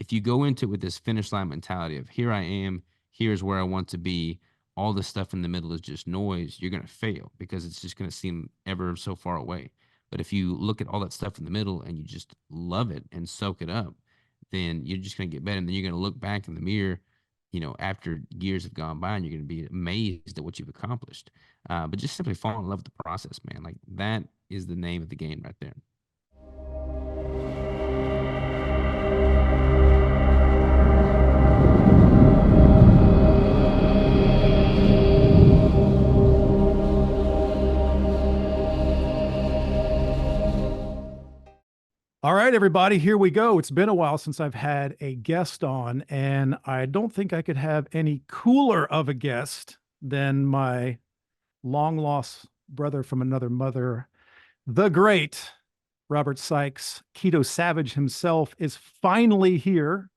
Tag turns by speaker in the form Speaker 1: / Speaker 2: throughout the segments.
Speaker 1: if you go into it with this finish line mentality of here I am, here's where I want to be, all the stuff in the middle is just noise, you're going to fail because it's just going to seem ever so far away. But if you look at all that stuff in the middle and you just love it and soak it up, then you're just going to get better. And then you're going to look back in the mirror, after years have gone by, and you're going to be amazed at what you've accomplished. But just simply fall in love with the process, man. Like that is the name of the game right there.
Speaker 2: All right, everybody, here we go. It's been a while since I've had a guest on, and I don't think I could have any cooler of a guest than my long lost brother from another mother, the great Robert Sikes. Keto Savage himself is finally here.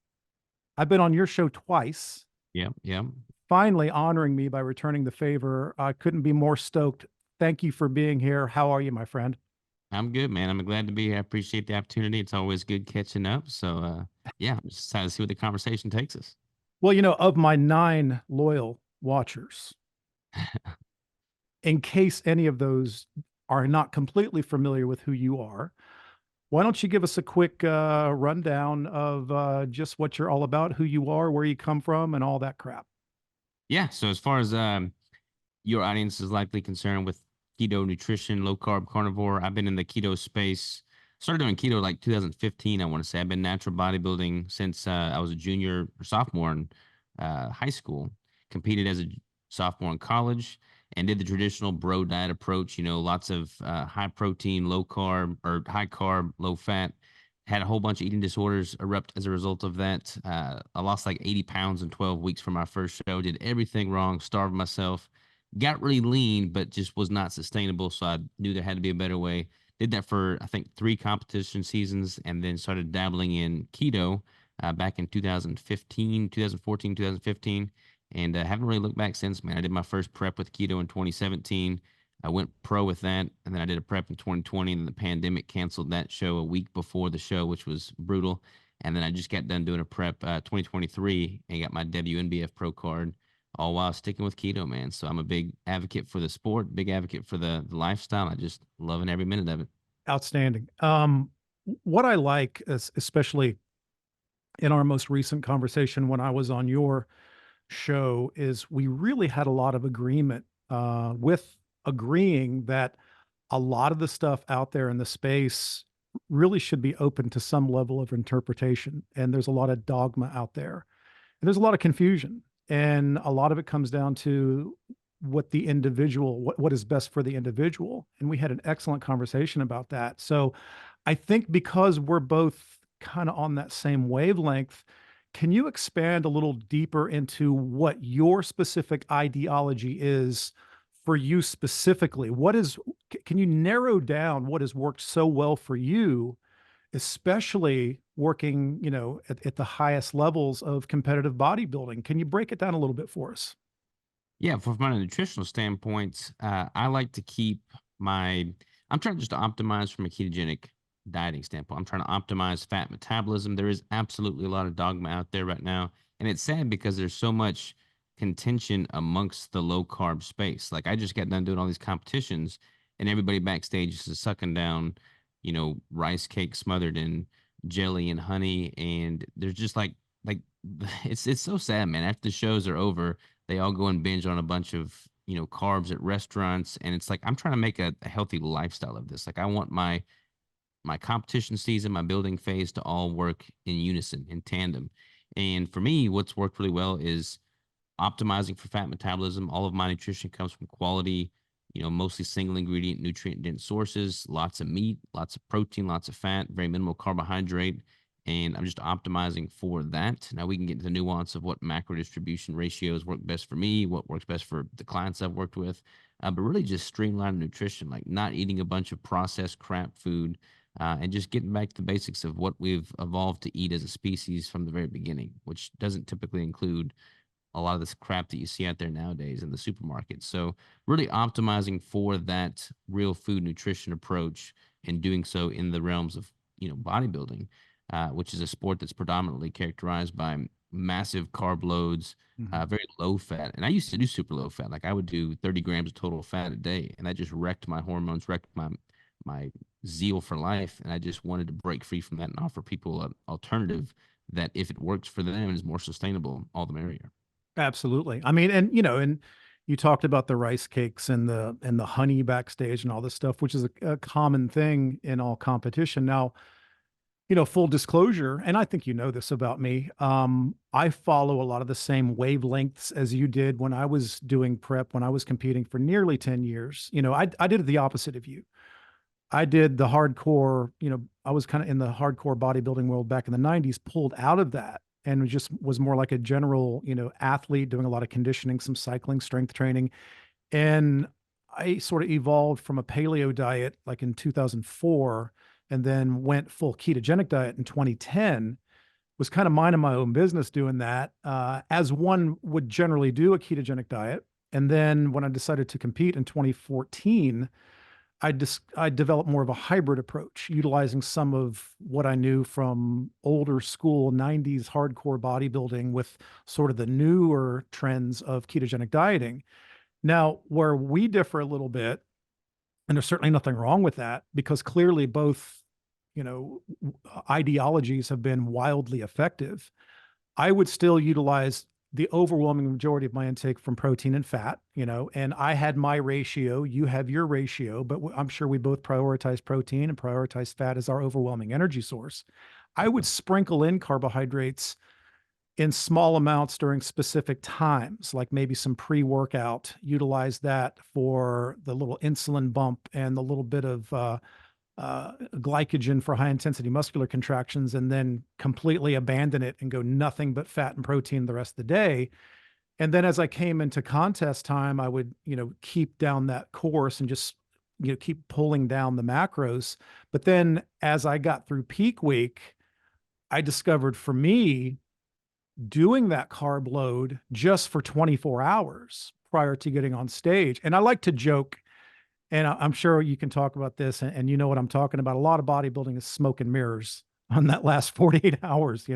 Speaker 2: I've been on your show twice,
Speaker 1: Yeah, yeah.
Speaker 2: finally honoring me by returning the favor. I couldn't be more stoked. Thank you for being here. How are you, my friend?
Speaker 1: I'm good, man. I'm glad to be here. I appreciate the opportunity. It's always good catching up. So, yeah, I'm just excited to see where the conversation takes us.
Speaker 2: Well, of my 9 loyal watchers, in case any of those are not completely familiar with who you are, why don't you give us a quick rundown of just what you're all about, who you are, where you come from, and all that crap?
Speaker 1: Yeah. So, as far as your audience is likely concerned with keto nutrition, low carb carnivore, I've been in the keto space. Started doing keto like 2015. I want to say I've been natural bodybuilding since I was a junior or sophomore in high school. Competed as a sophomore in college and did the traditional bro diet approach. Lots of high protein, low carb or high carb, low fat. Had a whole bunch of eating disorders erupt as a result of that. I lost like 80 pounds in 12 weeks for my first show. Did everything wrong, starved myself, got really lean, but just was not sustainable. So I knew there had to be a better way. Did that for, I think, 3 competition seasons and then started dabbling in keto back in 2015, 2014, 2015. And haven't really looked back since, man. I did my first prep with keto in 2017. I went pro with that, and then I did a prep in 2020, and then the pandemic canceled that show a week before the show, which was brutal. And then I just got done doing a prep 2023 and got my WNBF pro card, all while sticking with keto, man. So I'm a big advocate for the sport, big advocate for the lifestyle. I just loving every minute of it.
Speaker 2: Outstanding. What I like, especially in our most recent conversation when I was on your show, is we really had a lot of agreement with agreeing that a lot of the stuff out there in the space really should be open to some level of interpretation. And there's a lot of dogma out there, and there's a lot of confusion. And a lot of it comes down to what is best for the individual. And we had an excellent conversation about that. So I think because we're both kind of on that same wavelength, can you expand a little deeper into what your specific ideology is for you specifically? Can you narrow down what has worked so well for you, especially working, at the highest levels of competitive bodybuilding? Can you break it down a little bit for us?
Speaker 1: Yeah, from a nutritional standpoint, I like to keep my. I'm trying just to optimize from a ketogenic dieting standpoint. I'm trying to optimize fat metabolism. There is absolutely a lot of dogma out there right now, and it's sad because there's so much contention amongst the low carb space. Like I just got done doing all these competitions, and everybody backstage is sucking down, rice cake smothered in jelly and honey, and there's just like it's so sad, man. After the shows are over, they all go and binge on a bunch of carbs at restaurants, and it's like I'm trying to make a healthy lifestyle of this. Like I want my competition season, my building phase to all work in unison, in tandem. And for me, what's worked really well is optimizing for fat metabolism. All of my nutrition comes from quality, mostly single ingredient, nutrient dense sources, lots of meat, lots of protein, lots of fat, very minimal carbohydrate. And I'm just optimizing for that. Now we can get into the nuance of what macro distribution ratios work best for me, what works best for the clients I've worked with, but really just streamlining nutrition, like not eating a bunch of processed crap food, and just getting back to the basics of what we've evolved to eat as a species from the very beginning, which doesn't typically include a lot of this crap that you see out there nowadays in the supermarket. So really optimizing for that real food nutrition approach and doing so in the realms of, bodybuilding. which is a sport that's predominantly characterized by massive carb loads,
Speaker 2: Mhm.
Speaker 1: very low fat. And I used to do super low fat. Like I would do 30 grams of total fat a day, and that just wrecked my hormones, wrecked my zeal for life. And I just wanted to break free from that and offer people an alternative that, if it works for them and is more sustainable, all the merrier.
Speaker 2: Absolutely. I mean, and and you talked about the rice cakes and the honey backstage and all this stuff, which is a common thing in all competition. Now, full disclosure, and I think you know this about me. I follow a lot of the same wavelengths as you did when I was doing prep, when I was competing for nearly 10 years. I did the opposite of you. I did the hardcore, I was kind of in the hardcore bodybuilding world back in the 90s, pulled out of that and just was more like a general, athlete doing a lot of conditioning, some cycling, strength training. And I sort of evolved from a paleo diet like in 2004 and then went full ketogenic diet in 2010. Was kind of minding my own business doing that, as one would generally do a ketogenic diet. And then when I decided to compete in 2014, I developed more of a hybrid approach, utilizing some of what I knew from older school 90s hardcore bodybuilding with sort of the newer trends of ketogenic dieting. Now, where we differ a little bit, and there's certainly nothing wrong with that, because clearly both, ideologies have been wildly effective. I would still utilize the overwhelming majority of my intake from protein and fat, and I had my ratio, you have your ratio, but I'm sure we both prioritize protein and prioritize fat as our overwhelming energy source. I would sprinkle in carbohydrates in small amounts during specific times, like maybe some pre-workout, utilize that for the little insulin bump and the little bit of glycogen for high intensity muscular contractions, and then completely abandon it and go nothing but fat and protein the rest of the day. And then as I came into contest time, I would, keep down that course and just, keep pulling down the macros. But then as I got through peak week, I discovered for me, doing that carb load just for 24 hours prior to getting on stage. And I like to joke, and I'm sure you can talk about this, and you know what I'm talking about. A lot of bodybuilding is smoke and mirrors on that last 48 hours.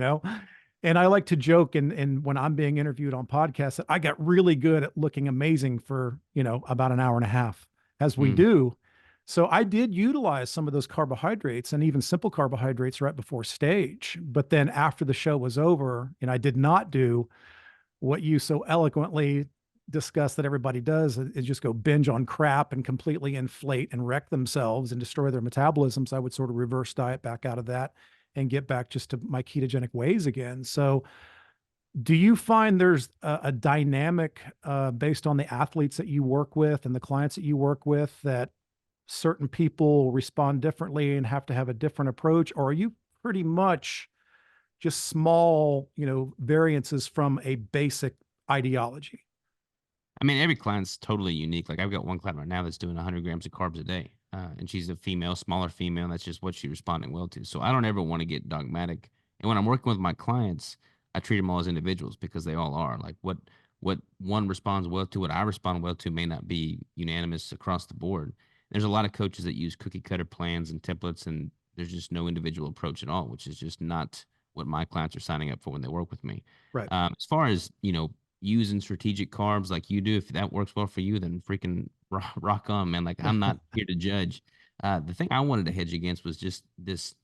Speaker 2: And I like to joke, and when I'm being interviewed on podcasts, that I got really good at looking amazing for, about an hour and a half, as we
Speaker 1: Mm.
Speaker 2: do. So I did utilize some of those carbohydrates and even simple carbohydrates right before stage. But then after the show was over, and I did not do what you so eloquently discuss that everybody does, is just go binge on crap and completely inflate and wreck themselves and destroy their metabolisms. I would sort of reverse diet back out of that and get back just to my ketogenic ways again. So do you find there's a dynamic, based on the athletes that you work with and the clients that you work with, that certain people respond differently and have to have a different approach? Or are you pretty much just small, variances from a basic ideology?
Speaker 1: I mean, every client's totally unique. Like I've got one client right now that's doing 100 grams of carbs a day, and she's a female, smaller female. And that's just what she's responding well to. So I don't ever want to get dogmatic. And when I'm working with my clients, I treat them all as individuals because they all are. Like what one responds well to, what I respond well to, may not be unanimous across the board. There's a lot of coaches that use cookie cutter plans and templates, and there's just no individual approach at all, which is just not what my clients are signing up for when they work with me.
Speaker 2: Right.
Speaker 1: As far as using strategic carbs like you do, if that works well for you, then freaking rock on, man. Like I'm not here to judge. The thing I wanted to hedge against was just this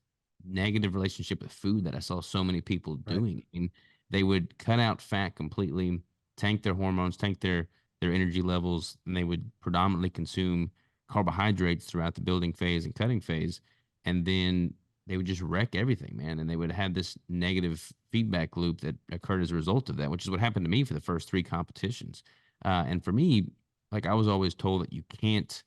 Speaker 1: negative relationship with food that I saw so many people
Speaker 2: Right.
Speaker 1: doing. I mean, they would cut out fat completely, tank their hormones, tank their energy levels, and they would predominantly consume carbohydrates throughout the building phase and cutting phase, and then they would just wreck everything, man. And they would have this negative feedback loop that occurred as a result of that, which is what happened to me for the first three competitions. And for me, like I was always told that you can't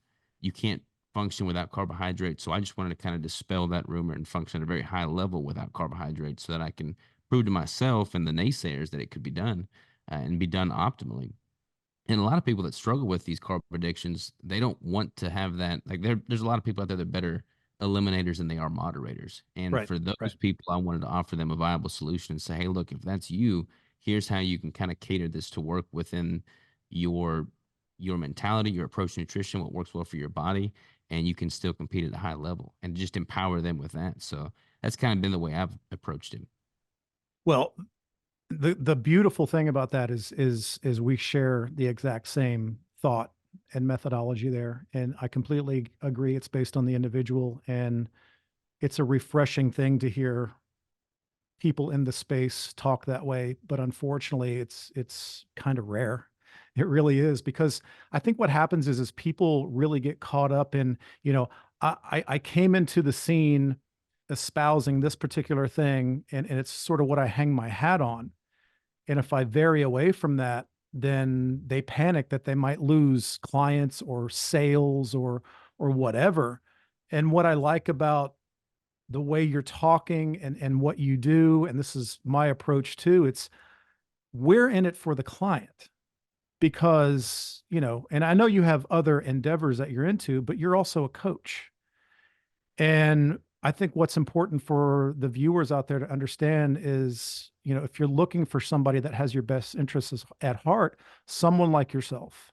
Speaker 1: function without carbohydrates. So I just wanted to kind of dispel that rumor and function at a very high level without carbohydrates so that I can prove to myself and the naysayers that it could be done, and be done optimally. And a lot of people that struggle with these carb addictions, they don't want to have that. Like there's a lot of people out there that are better eliminators than they are moderators. And
Speaker 2: Right.
Speaker 1: for
Speaker 2: Right.
Speaker 1: those people, I wanted to offer them a viable solution and say, hey, look, if that's you, here's how you can kind of cater this to work within your your mentality, your approach to nutrition, what works well for your body, and you can still compete at a high level, and just empower them with that. So that's kind of been the way I've approached it.
Speaker 2: Well, the beautiful thing about that is we share the exact same thought and methodology there, and I completely agree. It's based on the individual, and it's a refreshing thing to hear people in the space talk that way. But unfortunately, it's kind of rare. It really is, because I think what happens is people really get caught up in, I came into the scene espousing this particular thing, and it's sort of what I hang my hat on. And if I vary away from that, then they panic that they might lose clients or sales or whatever. And what I like about the way you're talking and what you do, and this is my approach too, it's we're in it for the client, because, and I know you have other endeavors that you're into, but you're also a coach. And I think what's important for the viewers out there to understand is, if you're looking for somebody that has your best interests at heart, someone like yourself,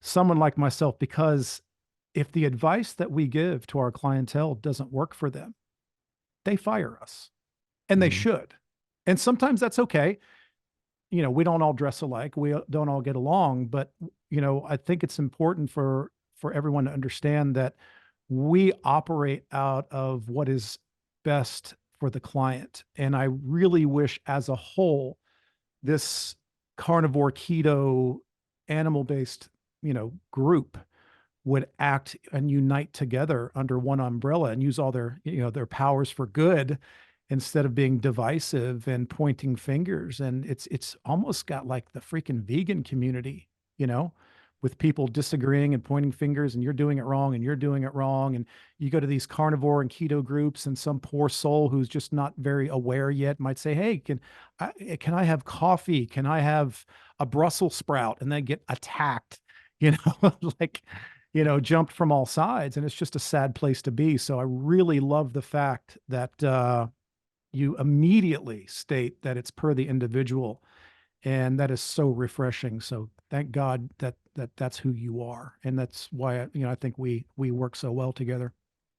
Speaker 2: someone like myself, because if the advice that we give to our clientele doesn't work for them, they fire us, and they
Speaker 1: Mhm.
Speaker 2: should. And sometimes that's okay. We don't all dress alike. We don't all get along, but I think it's important for everyone to understand that we operate out of what is best for the client. And I really wish, as a whole, this carnivore keto animal-based, group would act and unite together under one umbrella and use all their powers for good, instead of being divisive and pointing fingers. And it's almost got like the freaking vegan community, you know, with people disagreeing and pointing fingers, and you're doing it wrong and you're doing it wrong. And you go to these carnivore and keto groups, and some poor soul who's just not very aware yet might say, "Hey, can I have coffee? Can I have a Brussels sprout?" And they get attacked, like, jumped from all sides. And it's just a sad place to be. So I really love the fact that you immediately state that it's per the individual, and that is so refreshing. So thank God that's who you are, and that's why I think we work so well together.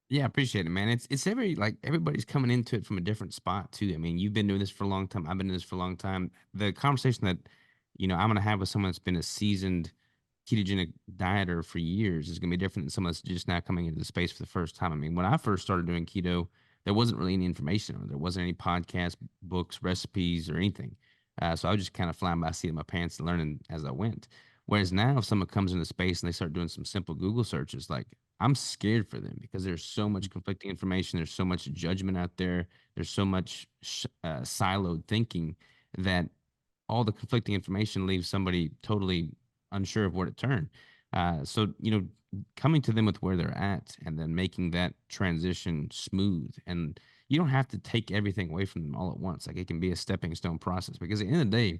Speaker 1: Yeah, I appreciate it, man. It's every like everybody's coming into it from a different spot too. I mean, you've been doing this for a long time. I've been doing this for a long time. The conversation that I'm gonna have with someone that's been a seasoned ketogenic dieter for years is gonna be different than someone that's just now coming into the space for the first time. I mean, when I first started doing keto, there wasn't really any information on it. There wasn't any podcasts, books, recipes, or anything. So I was just kind of flying by seat of my pants and learning as I went. Whereas now, if someone comes into space and they start doing some simple Google searches, like I'm scared for them because there's so much conflicting information. There's so much judgment out there. There's so much siloed thinking that all the conflicting information leaves somebody totally unsure of where to turn. So, coming to them with where they're at and then making that transition smooth. And you don't have to take everything away from them all at once. Like it can be a stepping stone process because at the end of the day,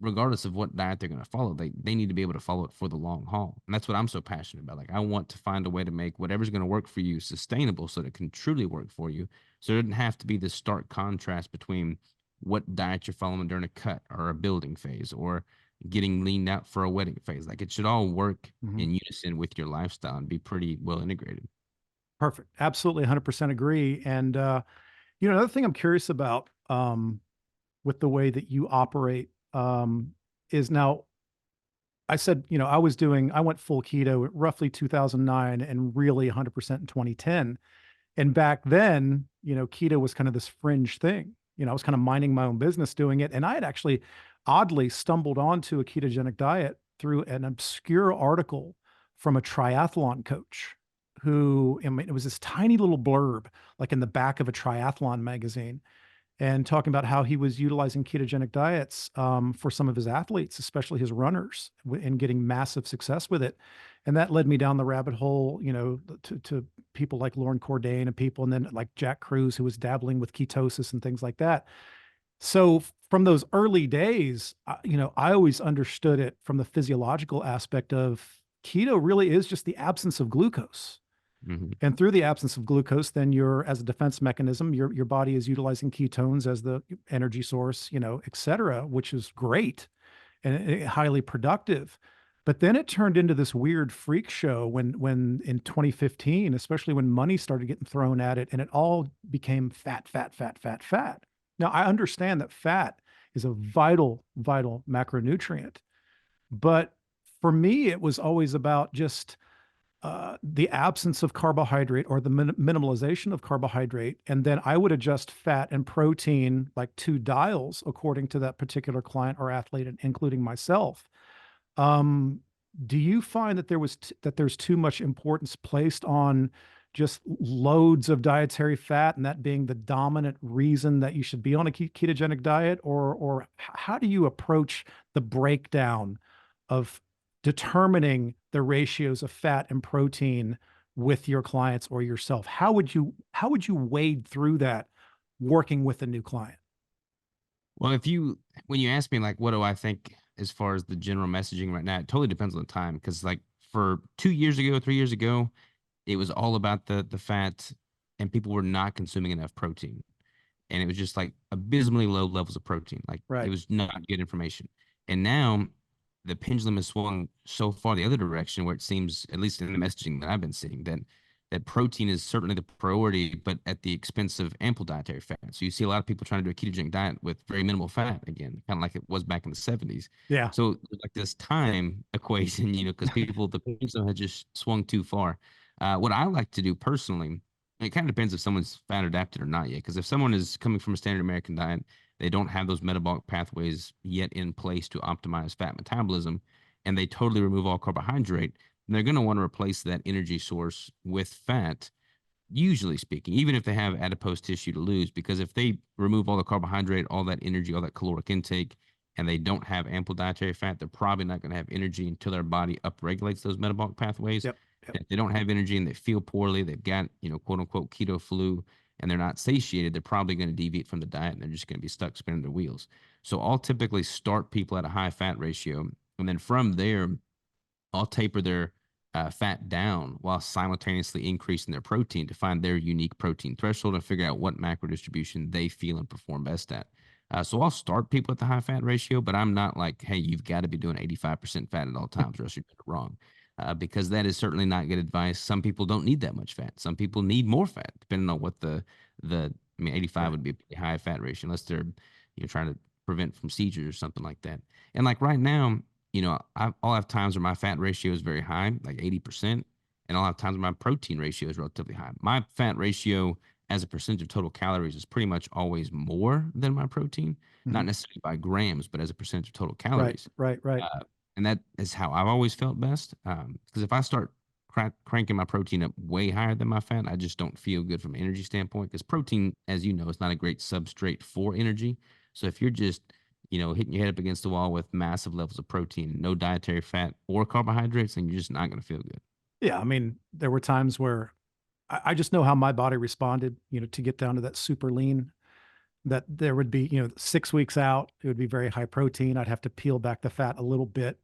Speaker 1: regardless of what diet they're going to follow, they need to be able to follow it for the long haul. And that's what I'm so passionate about. Like I want to find a way to make whatever's going to work for you sustainable so that it can truly work for you. So it doesn't have to be this stark contrast between what diet you're following during a cut or a building phase or getting leaned out for a wedding phase. Like it should all work
Speaker 2: Mhm.
Speaker 1: in unison with your lifestyle and be pretty well integrated.
Speaker 2: Perfect. Absolutely, 100% agree. And another thing I'm curious about, with the way that you operate, is now, I said, I went full keto at roughly 2009 and really 100% in 2010. And back then, keto was kind of this fringe thing. I was kind of minding my own business doing it. And I had actually oddly stumbled onto a ketogenic diet through an obscure article from a triathlon coach who, I mean, it was this tiny little blurb, like in the back of a triathlon magazine, and talking about how he was utilizing ketogenic diets, for some of his athletes, especially his runners, and getting massive success with it. And that led me down the rabbit hole, to people like Lauren Cordain and people, and then like Jack Cruz, who was dabbling with ketosis and things like that. So from those early days, I always understood it from the physiological aspect of keto really is just the absence of glucose.
Speaker 1: Hmm.
Speaker 2: And through the absence of glucose, then as a defense mechanism, your body is utilizing ketones as the energy source, et cetera, which is great and highly productive. But then it turned into this weird freak show when in 2015, especially when money started getting thrown at it, and it all became fat, fat, fat, fat, fat. Now I understand that fat is a vital, vital macronutrient, but for me, it was always about just the absence of carbohydrate or the minimalization of carbohydrate. And then I would adjust fat and protein like 2 dials according to that particular client or athlete, including myself. Um, do you find that that there's too much importance placed on just loads of dietary fat, and that being the dominant reason that you should be on a ketogenic diet, or how do you approach the breakdown of determining the ratios of fat and protein with your clients or yourself? How would you wade through that working with a new client?
Speaker 1: Well, when you ask me like what do I think as far as the general messaging right now, it totally depends on the time. Because like for 2 years ago, 3 years ago, it was all about the fat, and people were not consuming enough protein, and it was just like abysmally low levels of protein. Like it
Speaker 2: Right.
Speaker 1: was not good information. And now the pendulum has swung so far the other direction, where it seems, at least in the messaging that I've been seeing, that protein is certainly the priority, but at the expense of ample dietary fat. So you see a lot of people trying to do a ketogenic diet with very minimal fat again, kind of like it was back in the 70s.
Speaker 2: Yeah.
Speaker 1: So like this time equation, because the pendulum had just swung too far. What I like to do personally, it kind of depends if someone's fat adapted or not yet. Because if someone is coming from a standard American diet, they don't have those metabolic pathways yet in place to optimize fat metabolism, and they totally remove all carbohydrate, they're going to want to replace that energy source with fat, usually speaking, even if they have adipose tissue to lose. Because if they remove all the carbohydrate, all that energy, all that caloric intake, and they don't have ample dietary fat, they're probably not going to have energy until their body upregulates those metabolic pathways.
Speaker 2: Yep. Yep.
Speaker 1: If they don't have energy and they feel poorly, they've got, quote unquote keto flu, and they're not satiated, they're probably going to deviate from the diet, and they're just going to be stuck spinning their wheels. So I'll typically start people at a high fat ratio. And then from there, I'll taper their fat down while simultaneously increasing their protein to find their unique protein threshold and figure out what macro distribution they feel and perform best at. So I'll start people at the high fat ratio, but I'm not like, hey, you've got to be doing 85% fat at all times, or else you're doing it wrong. Because that is certainly not good advice. Some people don't need that much fat. Some people need more fat, depending on what I mean, 85
Speaker 2: Right.
Speaker 1: would be a pretty high fat ratio, unless they're, trying to prevent from seizures or something like that. And like right now, I'll have times where my fat ratio is very high, like 80%, and I'll have times where my protein ratio is relatively high. My fat ratio as a percentage of total calories is pretty much always more than my protein, not
Speaker 2: Mhm.
Speaker 1: necessarily by grams, but as a percentage of total
Speaker 2: Right.
Speaker 1: calories.
Speaker 2: Right. Right.
Speaker 1: Uh, and that is how I've always felt best. Because if I start cranking my protein up way higher than my fat, I just don't feel good from an energy standpoint. Because protein, as you know, is not a great substrate for energy. So if you're just hitting your head up against the wall with massive levels of protein, no dietary fat or carbohydrates, then you're just not going to feel good.
Speaker 2: Yeah. I mean, there were times where I just know how my body responded, to get down to that super lean, that there would be, 6 weeks out, it would be very high protein. I'd have to peel back the fat a little bit.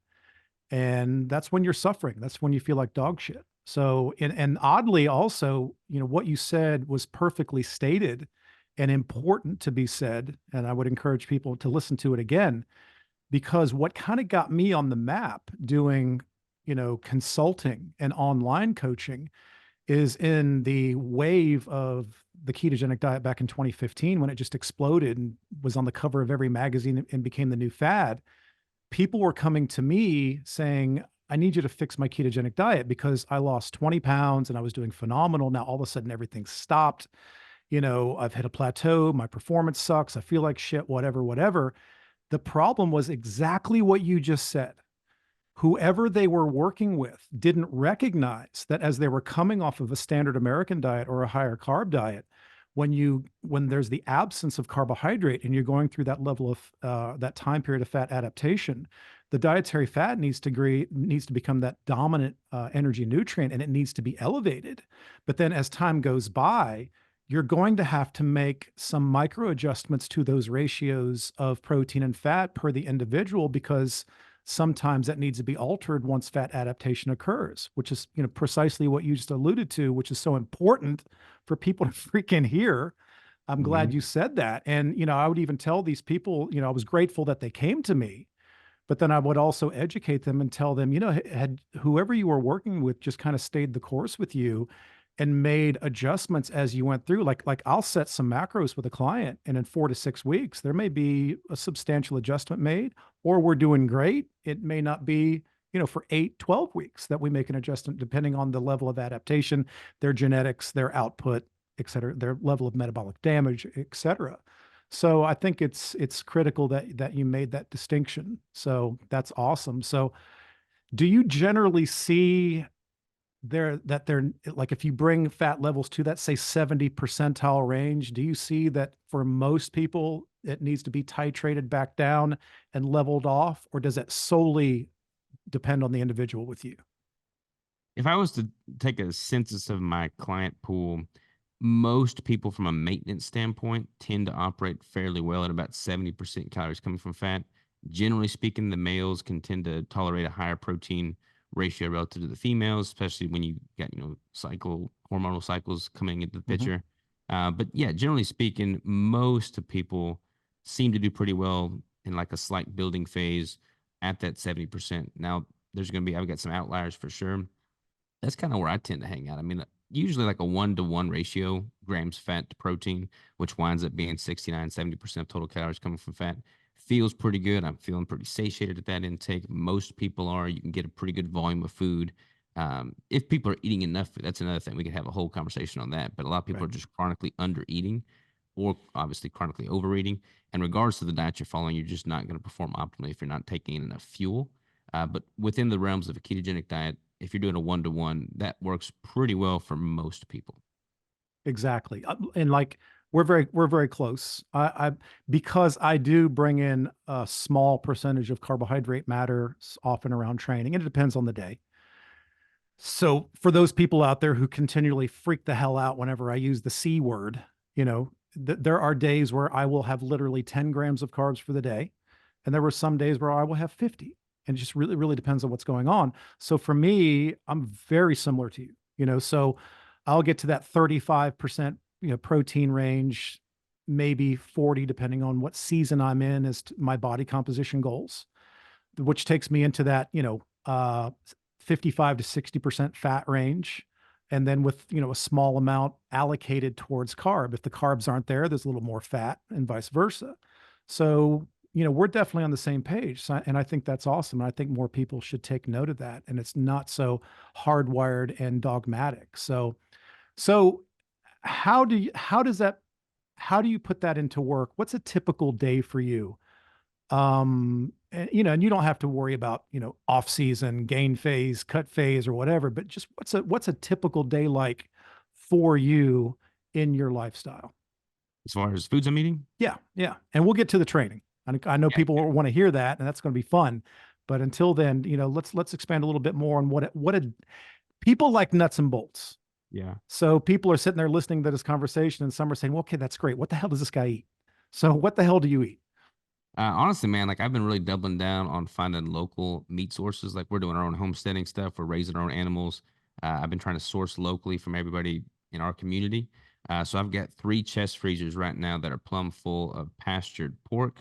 Speaker 2: And that's when you're suffering. That's when you feel like dog shit. So, and oddly also, what you said was perfectly stated and important to be said. And I would encourage people to listen to it again, because what kind of got me on the map doing, consulting and online coaching is in the wave of the ketogenic diet back in 2015, when it just exploded and was on the cover of every magazine and became the new fad. People were coming to me saying, I need you to fix my ketogenic diet because I lost 20 pounds and I was doing phenomenal. Now all of a sudden everything stopped. I've hit a plateau. My performance sucks. I feel like shit, whatever, whatever. The problem was exactly what you just said. Whoever they were working with didn't recognize that as they were coming off of a standard American diet or a higher carb diet, when there's the absence of carbohydrate and you're going through that level of that time period of fat adaptation, the dietary fat needs to become that dominant energy nutrient, and it needs to be elevated. But then as time goes by, you're going to have to make some micro adjustments to those ratios of protein and fat per the individual, because sometimes that needs to be altered once fat adaptation occurs, which is, precisely what you just alluded to, which is so important for people to freaking hear. I'm glad
Speaker 1: Mhm.
Speaker 2: you said that. And, I would even tell these people, I was grateful that they came to me, But then I would also educate them and tell them, had whoever you were working with just kind of stayed the course with you and made adjustments as you went through. Like I'll set some macros with a client, and in 4 to 6 weeks, there may be a substantial adjustment made, or we're doing great. It may not be, for 8, 12 weeks that we make an adjustment, depending on the level of adaptation, their genetics, their output, et cetera, their level of metabolic damage, et cetera. So I think it's critical that you made that distinction. So that's awesome. So do you generally see they're like, if you bring fat levels to that, say 70 percentile range, do you see that for most people it needs to be titrated back down and leveled off, or does it solely depend on the individual with you?
Speaker 1: If I was to take a census of my client pool, most people from a maintenance standpoint tend to operate fairly well at about 70% calories coming from fat. Generally speaking, the males can tend to tolerate a higher protein ratio relative to the females, especially when you got, hormonal cycles coming into the
Speaker 2: Mhm.
Speaker 1: picture. But yeah, generally speaking, most people seem to do pretty well in like a slight building phase at that 70%. Now, I've got some outliers for sure. That's kinda where I tend to hang out. I mean, usually like a 1-to-1 ratio, grams fat to protein, which winds up being 69, 70% of total calories coming from fat. Feels pretty good. I'm feeling pretty satiated at that intake. Most people are. You can get a pretty good volume of food. If people are eating enough food, that's another thing. We could have a whole conversation on that. But a lot of people
Speaker 2: Right.
Speaker 1: are just chronically under eating or obviously chronically overeating. And regardless of the diet you're following, you're just not going to perform optimally if you're not taking in enough fuel. But within the realms of a ketogenic diet, if you're doing a 1-to-1, that works pretty well for most people.
Speaker 2: Exactly. And like we're very close. Because I do bring in a small percentage of carbohydrate matter often around training, and it depends on the day. So for those people out there who continually freak the hell out whenever I use the C word, there are days where I will have literally 10 grams of carbs for the day. And there were some days where I will have 50. And it just really, really depends on what's going on. So for me, I'm very similar to you, so I'll get to that 35%, protein range, maybe 40, depending on what season I'm in as to my body composition goals, which takes me into that, 55 to 60% fat range. And then with, a small amount allocated towards carb. If the carbs aren't there, there's a little more fat and vice versa. So, we're definitely on the same page. So, and I think that's awesome. And I think more people should take note of that. And it's not so hardwired and dogmatic. So how do you put that into work? What's a typical day for you? And you don't have to worry about, off season, gain phase, cut phase, or whatever, but just what's a typical day like for you in your lifestyle?
Speaker 1: As far as foods I'm eating,
Speaker 2: Yeah, yeah. And we'll get to the training. I know
Speaker 1: yeah,
Speaker 2: people want to hear that, and that's going to be fun. But until then, let's expand a little bit more on people like nuts and bolts.
Speaker 1: yeah.
Speaker 2: So people are sitting there listening to this conversation, and some are saying, well, okay, that's great. What the hell does this guy eat? So what the hell do you eat?
Speaker 1: Honestly, man, like I've been really doubling down on finding local meat sources. Like we're doing our own homesteading stuff. We're raising our own animals. I've been trying to source locally from everybody in our community. So I've got 3 chest freezers right now that are plumb full of pastured pork,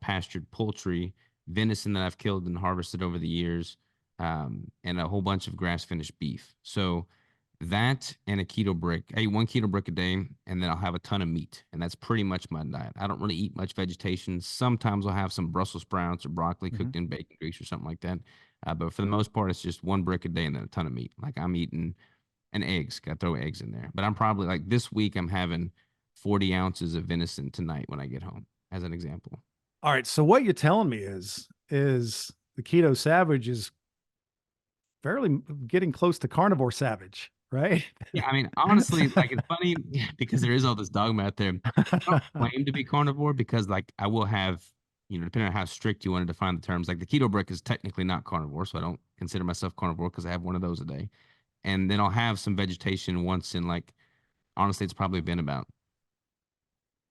Speaker 1: pastured poultry, venison that I've killed and harvested over the years, and a whole bunch of grass finished beef. So that and a keto brick. I eat 1 keto brick a day, and then I'll have a ton of meat, and that's pretty much my diet. I don't really eat much vegetation. Sometimes I'll have some Brussels sprouts or broccoli
Speaker 2: Mhm.
Speaker 1: cooked in bacon grease or something like that. But for the most part, it's just 1 brick a day and then a ton of meat. Like I'm eating and eggs. Got to throw eggs in there. But I'm probably like this week I'm having 40 ounces of venison tonight when I get home, as an example.
Speaker 2: All right. So what you're telling me is the Keto Savage is fairly getting close to carnivore savage, right?
Speaker 1: Yeah, I mean, honestly, like it's funny because there is all this dogma out there. I don't claim to be carnivore because, like, I will have, depending on how strict you want to define the terms, like the keto brick is technically not carnivore, so I don't consider myself carnivore because I have one of those a day. And then I'll have some vegetation once in, like, honestly, it's probably been about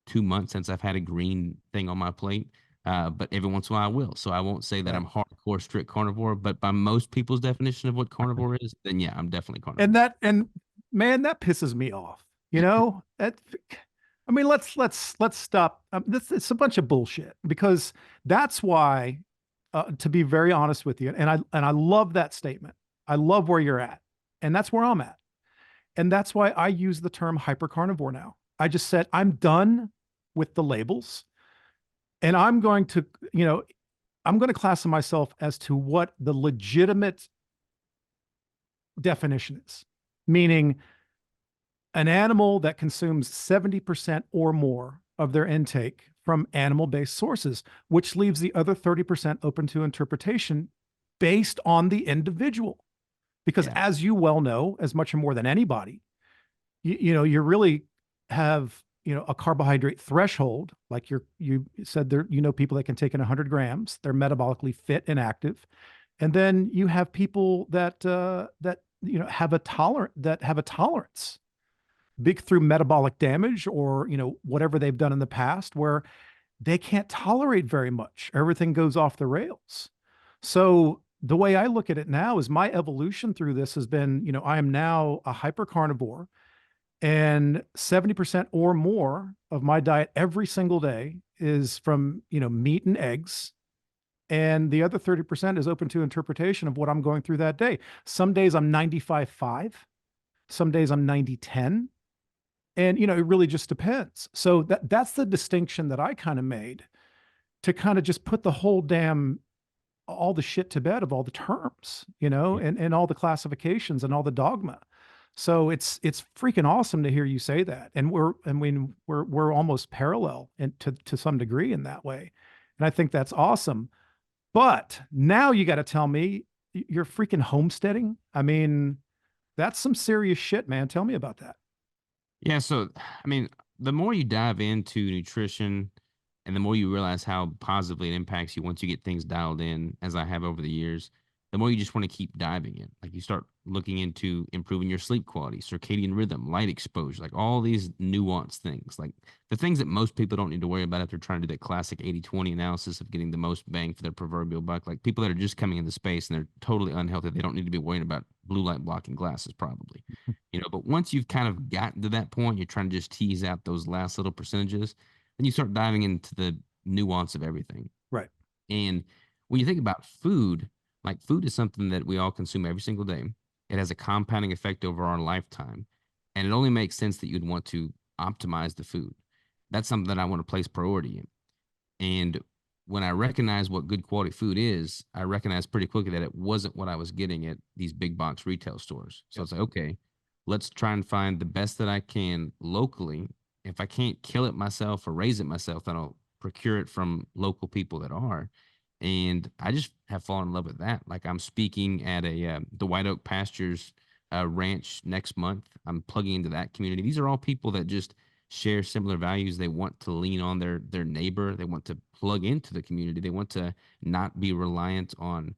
Speaker 1: 2 months since I've had a green thing on my plate. But every once in a while I will. So I won't say that
Speaker 2: Right.
Speaker 1: I'm hardcore strict carnivore, but by most people's definition of what carnivore is, then yeah, I'm definitely
Speaker 2: And
Speaker 1: carnivore.
Speaker 2: that, man, that pisses me off. That, I mean, let's stop. This it's a bunch of bullshit, because that's why. to be very honest with you. And I love that statement. I love where you're at. And that's where I'm at. And that's why I use the term hypercarnivore now. I just said, I'm done with the labels. And I'm going to, I'm going to classify myself as to what the legitimate definition is, meaning an animal that consumes 70% or more of their intake from animal-based sources, which leaves the other 30% open to interpretation based on the individual. Because
Speaker 1: Yeah.
Speaker 2: as you well know, as much or more than anybody, you really have, a carbohydrate threshold. Like you said there, people that can take in 100 grams, they're metabolically fit and active. And then you have people that, have a tolerance big through metabolic damage or, whatever they've done in the past where they can't tolerate very much. Everything goes off the rails. So the way I look at it now is my evolution through this has been, I am now a hypercarnivore and 70% or more of my diet every single day is from, meat and eggs. And the other 30% is open to interpretation of what I'm going through that day. Some days I'm 95-5, some days I'm 90-10. And, it really just depends. So that's the distinction that I kind of made to kind of just put the whole damn all the shit to bed of all the terms,
Speaker 1: Yeah.
Speaker 2: and all the classifications and all the dogma. So it's freaking awesome to hear you say that. And we're almost parallel and to some degree in that way. And I think that's awesome. But now you got to tell me you're freaking homesteading. I mean, that's some serious shit, man. Tell me about that.
Speaker 1: Yeah. So, I mean, the more you dive into nutrition and the more you realize how positively it impacts you once you get things dialed in, as I have over the years, the more you just want to keep diving in. Like you start looking into improving your sleep quality, circadian rhythm, light exposure, like all these nuanced things, like the things that most people don't need to worry about if they're trying to do that classic 80/20 analysis of getting the most bang for their proverbial buck. Like people that are just coming into space and they're totally unhealthy, they don't need to be worrying about blue light blocking glasses, probably. But once you've kind of gotten to that point, you're trying to just tease out those last little percentages, then you start diving into the nuance of everything.
Speaker 2: Right.
Speaker 1: And when you think about food, like food is something that we all consume every single day. It has a compounding effect over our lifetime. And it only makes sense that you'd want to optimize the food. That's something that I want to place priority in. And when I recognize what good quality food is, I recognize pretty quickly that it wasn't what I was getting at these big box retail stores. So
Speaker 2: Yep.
Speaker 1: it's like, okay, let's try and find the best that I can locally. If I can't kill it myself or raise it myself, then I'll procure it from local people that are. And I just have fallen in love with that. Like I'm speaking at the White Oak Pastures ranch next month. I'm plugging into that community. These are all people that just share similar values. They want to lean on their neighbor. They want to plug into the community. They want to not be reliant on,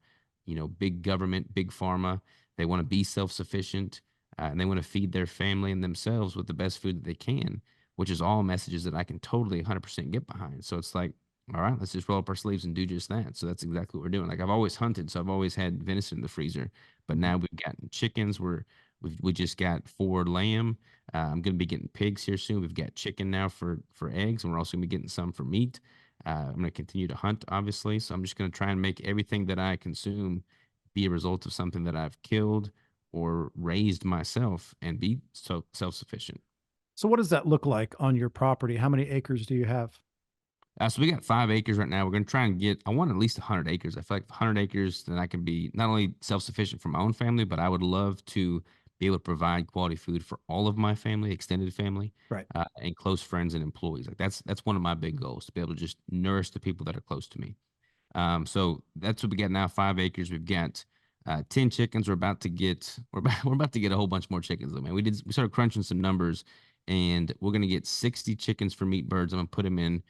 Speaker 1: big government, big pharma. They want to be self-sufficient, and they want to feed their family and themselves with the best food that they can, which is all messages that I can totally 100% get behind. So it's like, all right, let's just roll up our sleeves and do just that. So that's exactly what we're doing. Like I've always hunted, so I've always had venison in the freezer, but
Speaker 2: Mhm.
Speaker 1: now we've gotten chickens. We just got 4 lamb. I'm going to be getting pigs here soon. We've got chicken now for eggs, and we're also going to be getting some for meat. I'm going to continue to hunt, obviously. So I'm just going to try and make everything that I consume be a result of something that I've killed or raised myself and be so self-sufficient.
Speaker 2: So what does that look like on your property? How many acres do you have?
Speaker 1: So we got 5 acres right now. We're going to try and I want at least 100 acres. I feel like 100 acres, then I can be not only self-sufficient for my own family, but I would love to be able to provide quality food for all of my family, extended family,
Speaker 2: Right.
Speaker 1: and close friends and employees. Like that's one of my big goals, to be able to just nourish the people that are close to me. So that's what we got now. 5 acres. We've got 10 chickens. We're about to get a whole bunch more chickens though, man. We started crunching some numbers, and we're gonna get 60 chickens for meat birds. I'm gonna put them in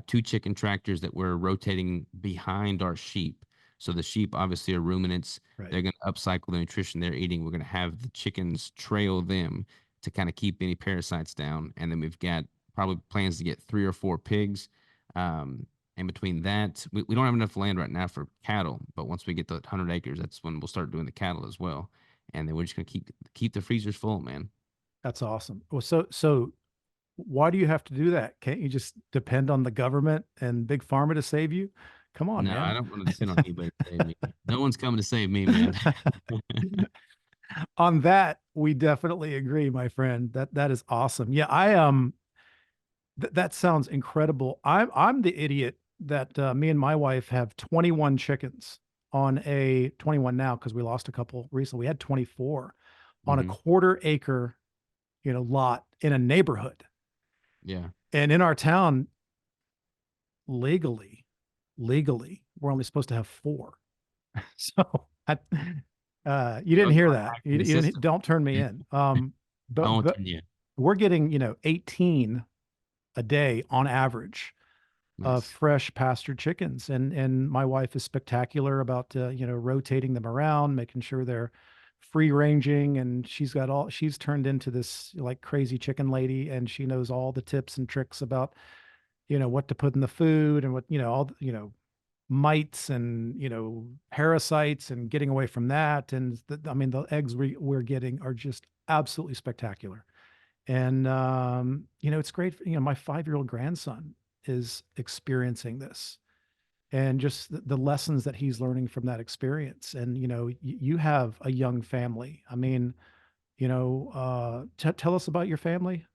Speaker 1: 2 chicken tractors that we're rotating behind our sheep. So the sheep obviously are ruminants.
Speaker 2: Right.
Speaker 1: They're gonna upcycle the nutrition they're eating. We're gonna have the chickens trail them to kind of keep any parasites down. And then we've got probably plans to get 3 or 4 pigs. Um, and between that, we don't have enough land right now for cattle, but once we get to 100 acres, that's when we'll start doing the cattle as well. And then we're just gonna keep the freezers full, man.
Speaker 2: That's awesome. Well, so why do you have to do that? Can't you just depend on the government and big pharma to save you? Come on,
Speaker 1: No, I
Speaker 2: man.
Speaker 1: don't want to depend on anybody to save me. No one's coming to save me, man.
Speaker 2: On that, we definitely agree, my friend. That is awesome. Yeah, that sounds incredible. I'm the idiot that me and my wife have 21 chickens on a 21 now because we lost a couple recently. We had 24 on a
Speaker 1: Hmm.
Speaker 2: quarter-acre, lot in a neighborhood.
Speaker 1: Yeah.
Speaker 2: And in our town, legally, we're only supposed to have four. So you
Speaker 1: You know,
Speaker 2: didn't
Speaker 1: you
Speaker 2: hear
Speaker 1: are
Speaker 2: that.
Speaker 1: hacking the system.
Speaker 2: Don't turn me in.
Speaker 1: I won't
Speaker 2: But
Speaker 1: turn you.
Speaker 2: we're getting, 18 a day on average of
Speaker 1: Nice.
Speaker 2: fresh pastured chickens. And my wife is spectacular about, rotating them around, making sure they're free ranging. And she's turned into this like crazy chicken lady, and she knows all the tips and tricks about, what to put in the food and what, all, mites and, parasites and getting away from that. And I mean, the eggs we're getting are just absolutely spectacular. And, it's great. My 5-year-old grandson is experiencing this, and just the lessons that he's learning from that experience. And, you have a young family. I mean, tell us about your family.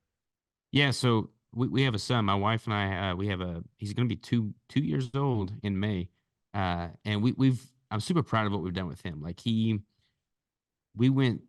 Speaker 1: Yeah, so we have a son. My wife and I, we have a he's going to be two years old in May, and we've I'm super proud of what we've done with him. Like we went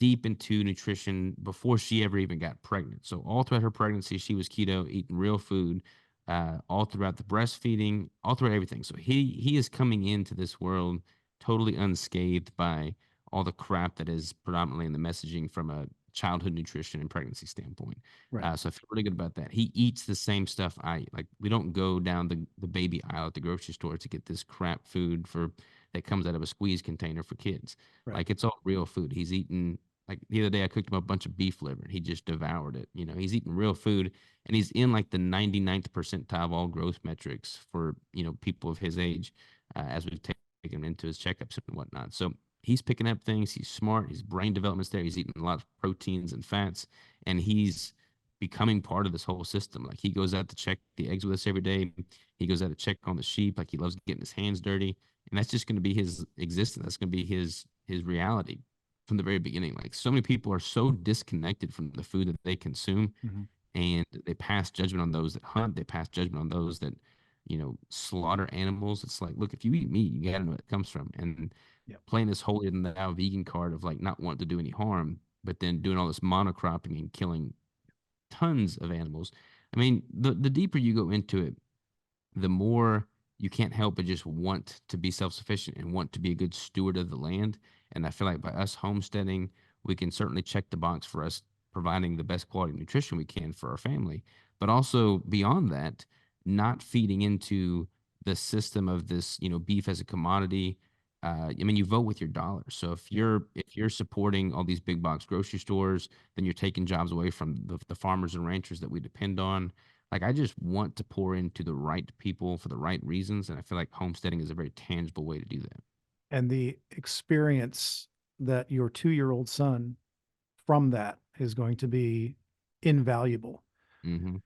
Speaker 1: deep into nutrition before she ever even got pregnant. So all throughout her pregnancy, she was keto, eating real food, all throughout the breastfeeding, all throughout everything. So he is coming into this world totally unscathed by all the crap that is predominantly in the messaging from a childhood nutrition and pregnancy standpoint.
Speaker 2: Right.
Speaker 1: So I feel really good about that. He eats the same stuff I eat. Like we don't go down the baby aisle at the grocery store to get this crap food for that comes out of a squeeze container for kids.
Speaker 2: Right.
Speaker 1: Like it's all real food. He's eating like the other day I cooked him a bunch of beef liver and he just devoured it. He's eating real food and he's in like the 99th percentile of all growth metrics for, people of his age, as we've taken him into his checkups and whatnot. So he's picking up things. He's smart. His brain development's there. He's eating a lot of proteins and fats and he's becoming part of this whole system. Like he goes out to check the eggs with us every day. He goes out to check on the sheep. Like he loves getting his hands dirty and that's just going to be his existence. That's going to be his reality from the very beginning. Like so many people are so disconnected from the food that they consume,
Speaker 2: Mhm.
Speaker 1: and they pass judgment on those that hunt. They pass judgment on those that slaughter animals. It's like, look, if you eat meat, you got to know where it comes from. And
Speaker 2: Yep.
Speaker 1: playing this holier than thou vegan card of like not wanting to do any harm, but then doing all this monocropping and killing tons of animals. I mean, the deeper you go into it, the more you can't help but just want to be self-sufficient and want to be a good steward of the land. And I feel like by us homesteading, we can certainly check the box for us providing the best quality nutrition we can for our family, but also beyond that, not feeding into the system of this, beef as a commodity. I mean, you vote with your dollar. So if
Speaker 2: Yep.
Speaker 1: you're supporting all these big box grocery stores, then you're taking jobs away from the farmers and ranchers that we depend on. Like I just want to pour into the right people for the right reasons, and I feel like homesteading is a very tangible way to do that.
Speaker 2: And the experience that your 2-year-old son from that is going to be invaluable
Speaker 1: Hmm.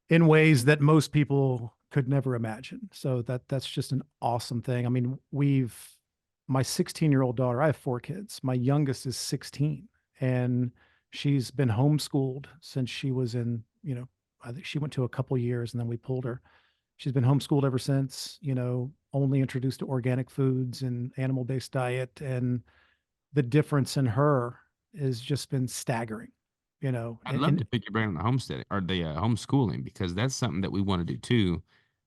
Speaker 2: in ways that most people could never imagine. So that's just an awesome thing. I mean, my 16-year-old daughter, I have 4 kids. My youngest is 16 and she's been homeschooled since she was in, I think she went to a couple years and then we pulled her. She's been homeschooled ever since, only introduced to organic foods and animal-based diet. And the difference in her has just been staggering,
Speaker 1: I'd love to pick your brain on the homesteading or the homeschooling because that's something that we want to do too.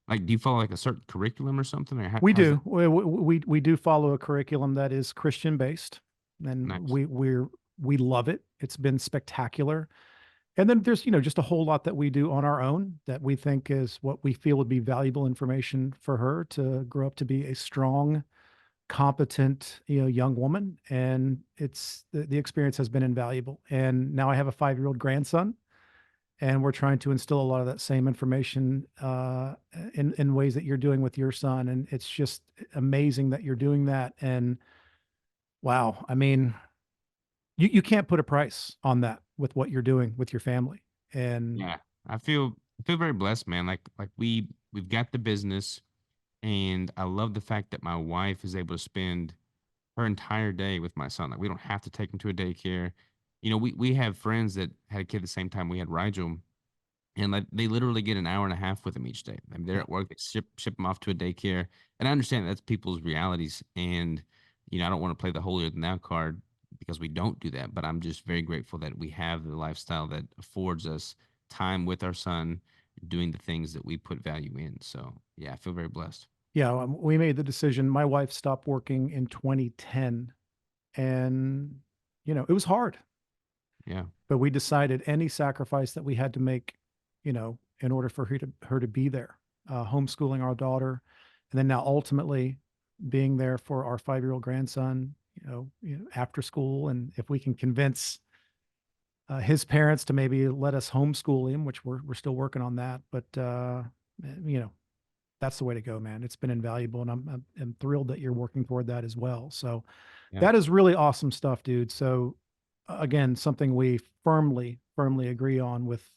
Speaker 1: Like, do you follow like a certain curriculum or something, or
Speaker 2: we
Speaker 1: how's that?
Speaker 2: do. We do follow a curriculum that is Christian based, and
Speaker 1: Nice.
Speaker 2: we love it. It's been spectacular. And then there's, just a whole lot that we do on our own that we think is what we feel would be valuable information for her to grow up to be a strong, competent, young woman. And the experience has been invaluable. And now I have a 5-year-old grandson, and we're trying to instill a lot of that same information in ways that you're doing with your son. And it's just amazing that you're doing that. And wow, I mean, you can't put a price on that with what you're doing with your family. And
Speaker 1: Yeah, I feel very blessed, man. Like we've got the business. And I love the fact that my wife is able to spend her entire day with my son. Like we don't have to take him to a daycare. We have friends that had a kid at the same time we had Rigel, and like they literally get an hour and a half with him each day. I mean, they're
Speaker 2: Yeah.
Speaker 1: at work, they ship them off to a daycare, and I understand that's people's realities. And I don't want to play the holier than thou card because we don't do that. But I'm just very grateful that we have the lifestyle that affords us time with our son, doing the things that we put value in. So yeah, I feel very blessed.
Speaker 2: Yeah, we made the decision. My wife stopped working in 2010, and it was hard,
Speaker 1: Yeah.
Speaker 2: but we decided any sacrifice that we had to make, in order for her to be there, homeschooling our daughter, and then now ultimately being there for our 5-year-old grandson, after school, and if we can convince his parents to maybe let us homeschool him, which we're still working on that, but you know, that's the way to go, man. It's been invaluable, and I'm thrilled that you're working toward that as well. So
Speaker 1: Yeah.
Speaker 2: that is really awesome stuff, dude. So again, something we firmly agree on with,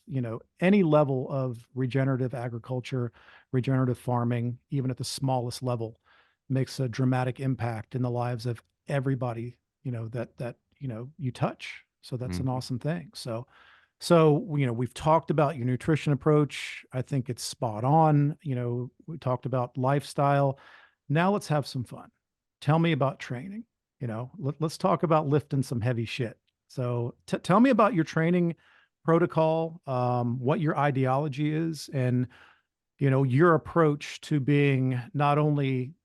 Speaker 2: any level of regenerative agriculture, regenerative farming, even at the smallest level, makes a dramatic impact in the lives of everybody, that you touch. So that's an
Speaker 1: Mhm.
Speaker 2: awesome thing. So, we've talked about your nutrition approach. I think it's spot on. We talked about lifestyle. Now let's have some fun. Tell me about training. Let's talk about lifting some heavy shit. So tell me about your training protocol, what your ideology is, and, your approach to being not only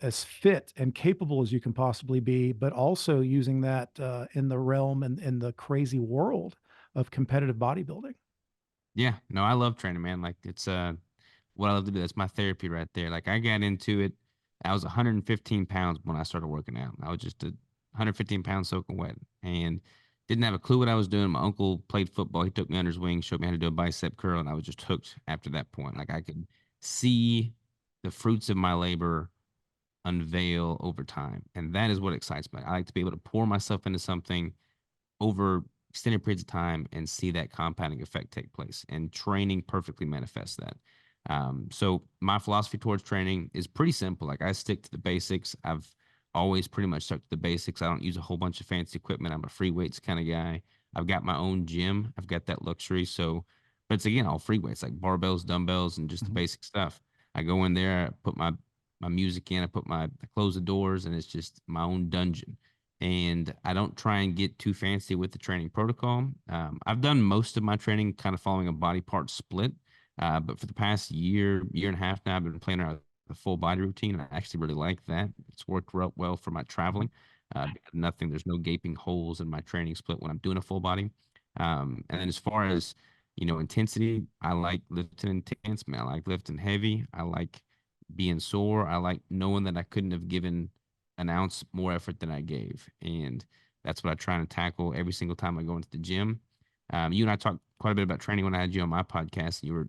Speaker 2: as fit and capable as you can possibly be, but also using that in the realm and in the crazy world of competitive bodybuilding.
Speaker 1: Yeah, no, I love training, man. Like it's what I love to do. That's my therapy right there. Like I got into it. I was 115 pounds when I started working out. I was just 115 pounds soaking wet and didn't have a clue what I was doing. My uncle played football. He took me under his wing, showed me how to do a bicep curl, and I was just hooked after that point. Like I could see the fruits of my labor unveil over time. And that is what excites me. I like to be able to pour myself into something over extended periods of time and see that compounding effect take place. And training perfectly manifests that. So my philosophy towards training is pretty simple. Like I stick to the basics. I've always pretty much stuck to the basics. I don't use a whole bunch of fancy equipment. I'm a free weights kind of guy. I've got my own gym. I've got that luxury. So, but it's again all free weights like barbells, dumbbells, and just the
Speaker 2: Mhm.
Speaker 1: basic stuff. I go in there, I put my music in, I close the doors, and it's just my own dungeon, and I don't try and get too fancy with the training protocol. I've done most of my training kind of following a body part split, but for the past year and a half now, I've been playing around with the full body routine. I actually really like that. It's worked real well for my
Speaker 2: Mhm.
Speaker 1: traveling. There's no gaping holes in my training split when I'm doing a full body. And then as far as intensity, I like lifting intense, man. I like lifting heavy. I like being sore. I like knowing that I couldn't have given an ounce more effort than I gave. And that's what I try to tackle every single time I go into the gym. You and I talked quite a bit about training when I had you on my podcast, and you were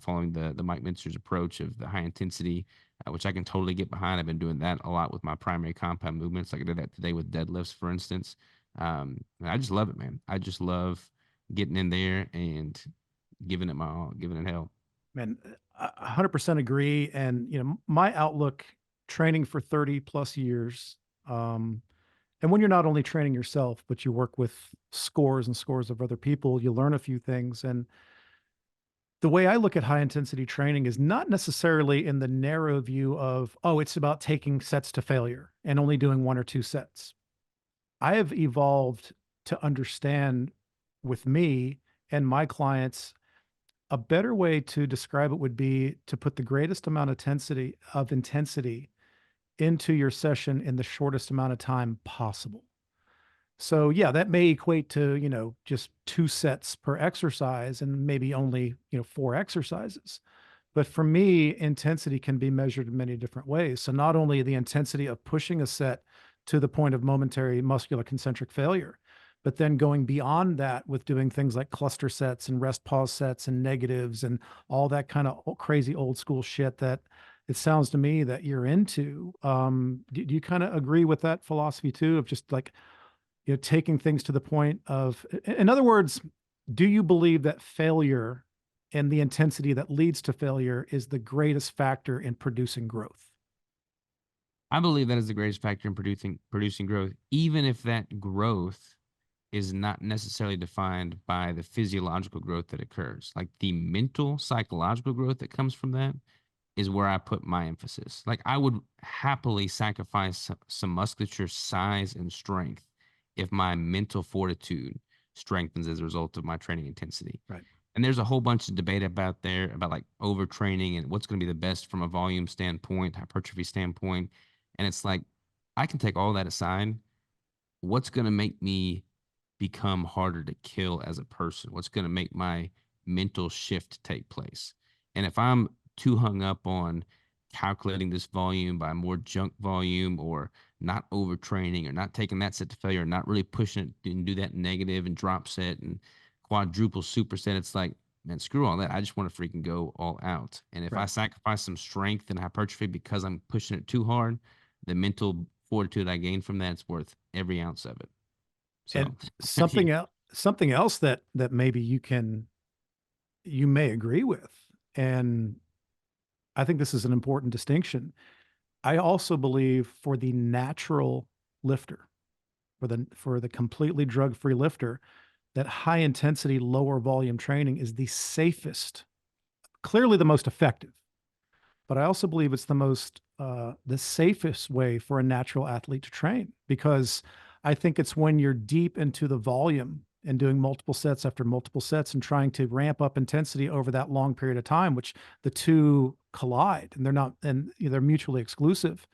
Speaker 1: following the Mike Minster's approach of the high intensity, which I can totally get behind. I've been doing that a lot with my primary compound movements. Like I did that today with deadlifts, for instance. And I just love it, man. I just love getting in there and giving it my all, giving it hell.
Speaker 2: Man, 100% agree. And, my outlook, training for 30 plus years. Um, and when you're not only training yourself, but you work with scores and scores of other people, you learn a few things. And the way I look at high intensity training is not necessarily in the narrow view of, oh, it's about taking sets to failure and only doing 1 or 2 sets. I have evolved to understand with me and my clients, a better way to describe it would be to put the greatest amount of intensity into your session in the shortest amount of time possible. So yeah, that may equate to, just 2 sets per exercise and maybe only, 4 exercises. But for me, intensity can be measured in many different ways. So not only the intensity of pushing a set to the point of momentary muscular concentric failure, but then going beyond that with doing things like cluster sets and rest pause sets and negatives and all that kind of crazy old school shit that it sounds to me that you're into. Do you kind of agree with that philosophy too, of just like, taking things to the point of, in other words, do you believe that failure and the intensity that leads to failure is the greatest factor in producing growth.
Speaker 1: I believe that is the greatest factor in producing growth, even if that growth is not necessarily defined by the physiological growth that occurs. Like the mental, psychological growth that comes from that is where I put my emphasis. Like I would happily sacrifice some musculature size and strength if my mental fortitude strengthens as a result of my training intensity.
Speaker 2: Right.
Speaker 1: And there's a whole bunch of debate about there about like overtraining and what's going to be the best from a volume standpoint, hypertrophy standpoint. And it's like I can take all that aside. What's going to make me become harder to kill as a person? What's going to make my mental shift take place? And if I'm too hung up on calculating this volume by more junk volume or not overtraining or not taking that set to failure, or not really pushing it and do that negative and drop set and quadruple superset, it's like, man, screw all that. I just want to freaking go all out. And if I
Speaker 2: Right.
Speaker 1: sacrifice some strength and hypertrophy because I'm pushing it too hard, the mental fortitude I gain from that's worth every ounce of it.
Speaker 2: And
Speaker 1: So, yeah.
Speaker 2: something else that maybe you may agree with, and I think this is an important distinction. I also believe for the natural lifter, for the completely drug-free lifter, that high intensity, lower volume training is the safest, clearly the most effective. But I also believe it's the safest way for a natural athlete to train, because I think it's when you're deep into the volume and doing multiple sets after multiple sets and trying to ramp up intensity over that long period of time, which the two collide and they're mutually exclusive.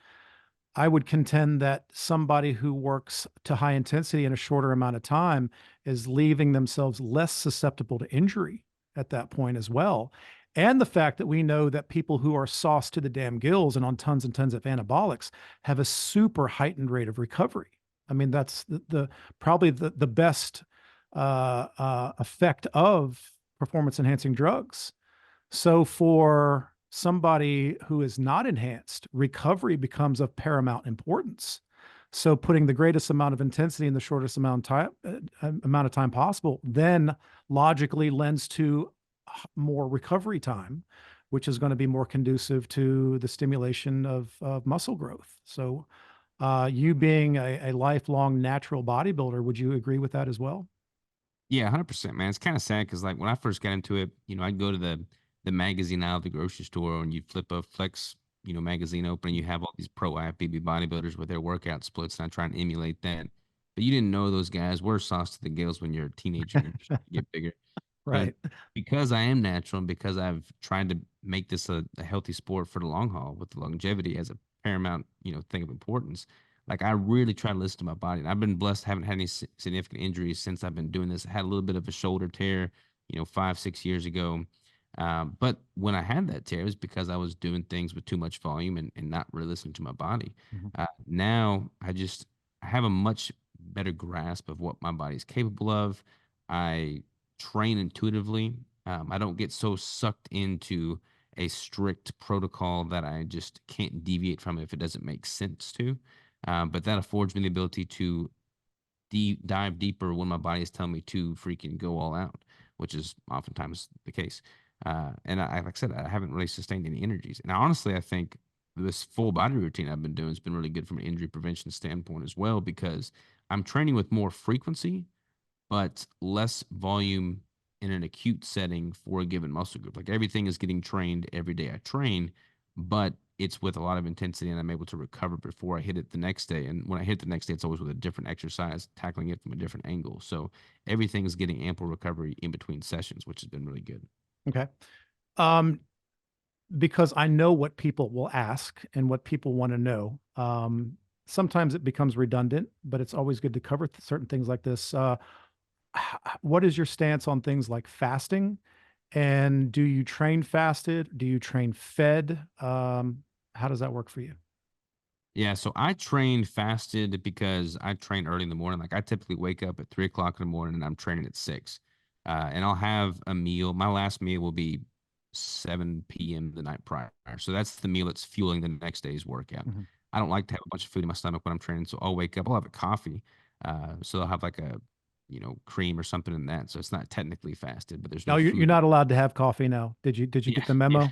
Speaker 2: I would contend that somebody who works to high intensity in a shorter amount of time is leaving themselves less susceptible to injury at that point as well. And the fact that we know that people who are sauced to the damn gills and on tons and tons of anabolics have a super heightened rate of recovery. I mean, that's the probably the best effect of performance enhancing drugs. So for somebody who is not enhanced, recovery becomes of paramount importance. So putting the greatest amount of intensity in the shortest amount of time possible then logically lends to more recovery time, which is going to be more conducive to the stimulation of muscle growth. So you being a lifelong natural bodybuilder, would you agree with that as well?
Speaker 1: Yeah, 100%, man. It's kind of sad because, like, when I first got into it, I'd go to the magazine aisle at the grocery store and you'd flip a Flex, magazine open and you have all these pro IFBB bodybuilders with their workout splits, and I try and emulate that. But you didn't know those guys were sauced to the gills when you're a teenager and you're just trying to get bigger. But
Speaker 2: Right.
Speaker 1: because I am natural and because I've tried to make this a healthy sport for the long haul with the longevity as a paramount, thing of importance, like I really try to listen to my body. And I've been blessed, haven't had any significant injuries since I've been doing this. I had a little bit of a shoulder tear, 5, 6 years ago. But when I had that tear, it was because I was doing things with too much volume and not really listening to my body.
Speaker 2: Mhm.
Speaker 1: Now I have a much better grasp of what my body is capable of. I train intuitively. I don't get so sucked into a strict protocol that I just can't deviate from if it doesn't make sense to. But that affords me the ability to dive deeper when my body is telling me to freaking go all out, which is oftentimes the case. And like I said, I haven't really sustained any injuries. And honestly, I think this full body routine I've been doing has been really good from an injury prevention standpoint as well, because I'm training with more frequency but less volume in an acute setting for a given muscle group. Like everything is getting trained every day I train, but it's with a lot of intensity and I'm able to recover before I hit it the next day. And when I hit the next day, it's always with a different exercise, tackling it from a different angle. So everything is getting ample recovery in between sessions, which has been really good.
Speaker 2: Okay. Um, because I know what people will ask and what people want to know. Sometimes it becomes redundant, but it's always good to cover certain things like this. What is your stance on things like fasting? And do you train fasted? Do you train fed? How does that work for you?
Speaker 1: Yeah, so I train fasted because I train early in the morning. Like I typically wake up at 3 o'clock in the morning and I'm training at 6. And I'll have a meal. My last meal will be 7 p.m. the night prior. So that's the meal that's fueling the next day's workout.
Speaker 2: Mhm.
Speaker 1: I don't like to have a bunch of food in my stomach when I'm training, so I'll wake up. I'll have a coffee. So I'll have like cream or something in that. So it's not technically fasted, but there's
Speaker 2: No,
Speaker 1: no
Speaker 2: you're
Speaker 1: food.
Speaker 2: not allowed to have coffee now. Did you
Speaker 1: Yeah,
Speaker 2: get the
Speaker 1: yeah,
Speaker 2: memo?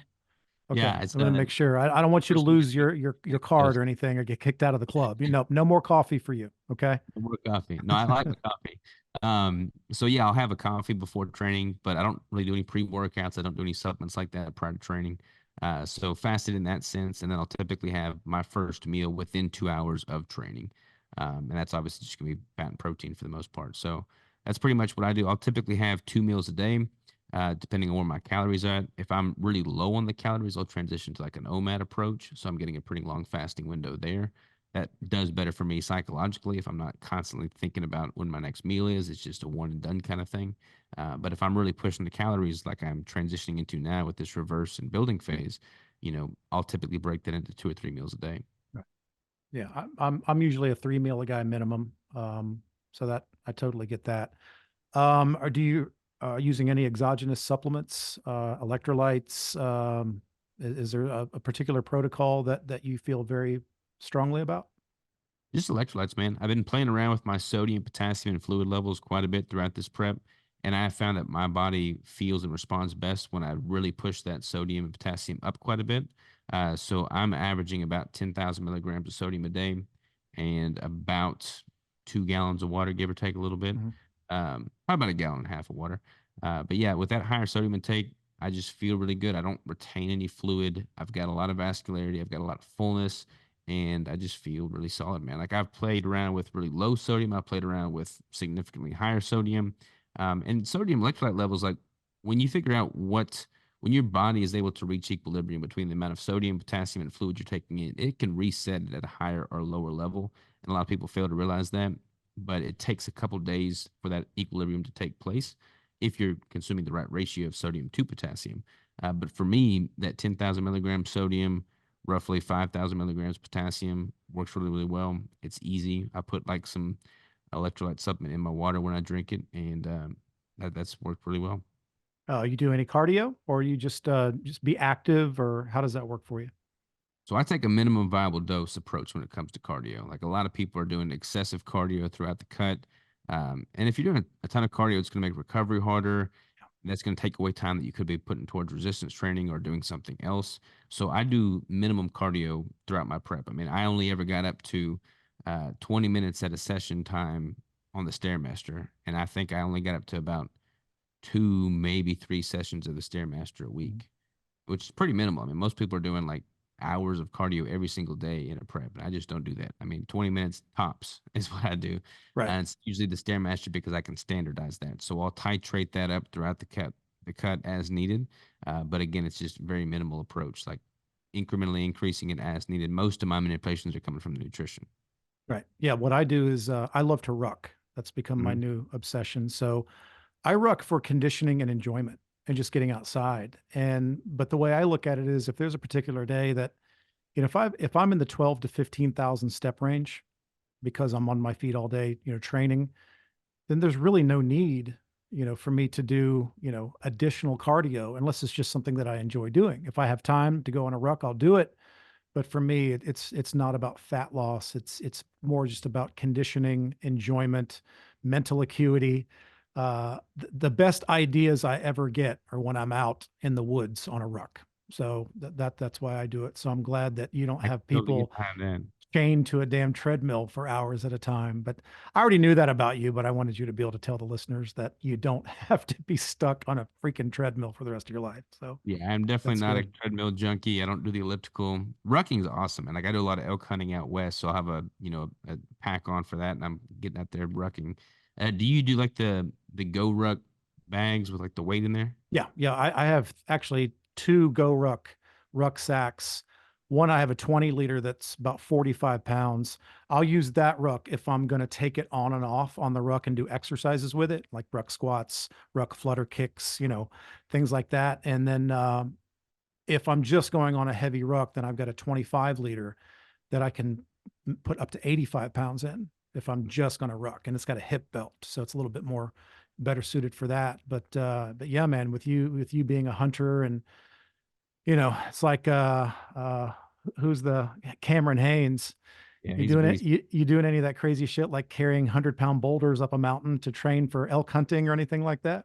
Speaker 2: Okay,
Speaker 1: yeah.
Speaker 2: I'm
Speaker 1: It's
Speaker 2: going to make sure. I don't want you to
Speaker 1: first thing
Speaker 2: lose
Speaker 1: I
Speaker 2: your
Speaker 1: do.
Speaker 2: card or anything or get kicked out of the club. No more coffee for you. Okay.
Speaker 1: No more coffee. No, I like my coffee. So yeah, I'll have a coffee before training, but I don't really do any pre-workouts. I don't do any supplements like that prior to training. So fasted in that sense, and then I'll typically have my first meal within 2 hours of training. And that's obviously just gonna be fat and protein for the most part. So that's pretty much what I do. I'll typically have 2 meals a day, depending on where my calories are at. If I'm really low on the calories, I'll transition to like an OMAD approach. So I'm getting a pretty long fasting window there. That does better for me psychologically if I'm not constantly thinking about when my next meal is. It's just a one and done kind of thing. But if I'm really pushing the calories like I'm transitioning into now with this reverse and building phase, I'll typically break that into 2 or 3 meals a day.
Speaker 2: Right. Yeah, I'm usually a 3 meal a guy minimum. So that I totally get that. Or do you using any exogenous supplements, electrolytes? Is there a particular protocol that you feel very strongly about?
Speaker 1: Just electrolytes, man. I've been playing around with my sodium, potassium, and fluid levels quite a bit throughout this prep. And I have found that my body feels and responds best when I really push that sodium and potassium up quite a bit. So I'm averaging about 10,000 milligrams of sodium a day and about 2 gallons of water, give or take a little bit.
Speaker 2: Mhm.
Speaker 1: Probably about a gallon and a half of water. But yeah, with that higher sodium intake, I just feel really good. I don't retain any fluid. I've got a lot of vascularity. I've got a lot of fullness and I just feel really solid, man. Like I've played around with really low sodium. I played around with significantly higher sodium, and sodium electrolyte levels. Like when you figure out when your body is able to reach equilibrium between the amount of sodium, potassium, and fluid you're taking in, it can reset it at a higher or lower level. And a lot of people fail to realize that. But it takes a couple days for that equilibrium to take place if you're consuming the right ratio of sodium to potassium. But for me, that 10,000 milligrams sodium, roughly 5,000 milligrams potassium works really, really well. It's easy. I put like some electrolyte supplement in my water when I drink it, and that's worked really well.
Speaker 2: You do any cardio, or you just be active, or how does that work for you?
Speaker 1: So I take a minimum viable dose approach when it comes to cardio. Like a lot of people are doing excessive cardio throughout the cut. And if you're doing a ton of cardio, it's going to make recovery harder. That's going to take away time that you could be putting towards resistance training or doing something else. So I do minimum cardio throughout my prep. I mean, I only ever got up to 20 minutes at a session time on the Stairmaster. And I think I only got up to about two, maybe three sessions of the Stairmaster a
Speaker 2: Mhm.
Speaker 1: week, which is pretty minimal. I mean, most people are doing like hours of cardio every single day in a prep, and I just don't do that. I mean, 20 minutes tops is what I do.
Speaker 2: Right.
Speaker 1: And it's usually the Stairmaster because I can standardize that. So I'll titrate that up throughout the cut as needed. But again, it's just very minimal approach, like incrementally increasing it as needed. Most of my manipulations are coming from the nutrition.
Speaker 2: Right. Yeah. What I do is I love to ruck. That's become my
Speaker 1: Mhm.
Speaker 2: new obsession. So I ruck for conditioning and enjoyment and just getting outside. But the way I look at it is if there's a particular day that, if I'm in the 12 to 15,000 step range because I'm on my feet all day, training, then there's really no need, for me to do, additional cardio unless it's just something that I enjoy doing. If I have time to go on a ruck, I'll do it. But for me, it's not about fat loss. It's more just about conditioning, enjoyment, mental acuity. The best ideas I ever get are when I'm out in the woods on a ruck. So that's why I do it. So I'm glad that you don't
Speaker 1: I
Speaker 2: have
Speaker 1: totally get
Speaker 2: people
Speaker 1: behind that.
Speaker 2: chained to a damn treadmill for hours at a time. But I already knew that about you, but I wanted you to be able to tell the listeners that you don't have to be stuck on a freaking treadmill for the rest of your life. So
Speaker 1: Yeah, I'm definitely
Speaker 2: that's
Speaker 1: not a
Speaker 2: good.
Speaker 1: treadmill junkie. I don't do the elliptical. Rucking's awesome, and like I do a lot of elk hunting out west, so I'll have a pack on for that, and I'm getting out there rucking. Do you do like the Go Ruck bags with like the weight in there?
Speaker 2: Yeah, yeah. I have actually two Go rucksacks. One, I have a 20 liter that's about 45 pounds. I'll use that ruck if I'm going to take it on and off on the ruck and do exercises with it, like ruck squats, ruck flutter kicks, things like that. And then if I'm just going on a heavy ruck, then I've got a 25 liter that I can put up to 85 pounds in if I'm just going to ruck, and it's got a hip belt, so it's a little bit more better suited for that. But yeah, man, with you being a hunter, and it's like who's the Cameron Haynes?
Speaker 1: Yeah,
Speaker 2: You
Speaker 1: he's a
Speaker 2: doing it?
Speaker 1: beast.
Speaker 2: You doing any of that crazy shit like carrying 100-pound boulders up a mountain to train for elk hunting or anything like that?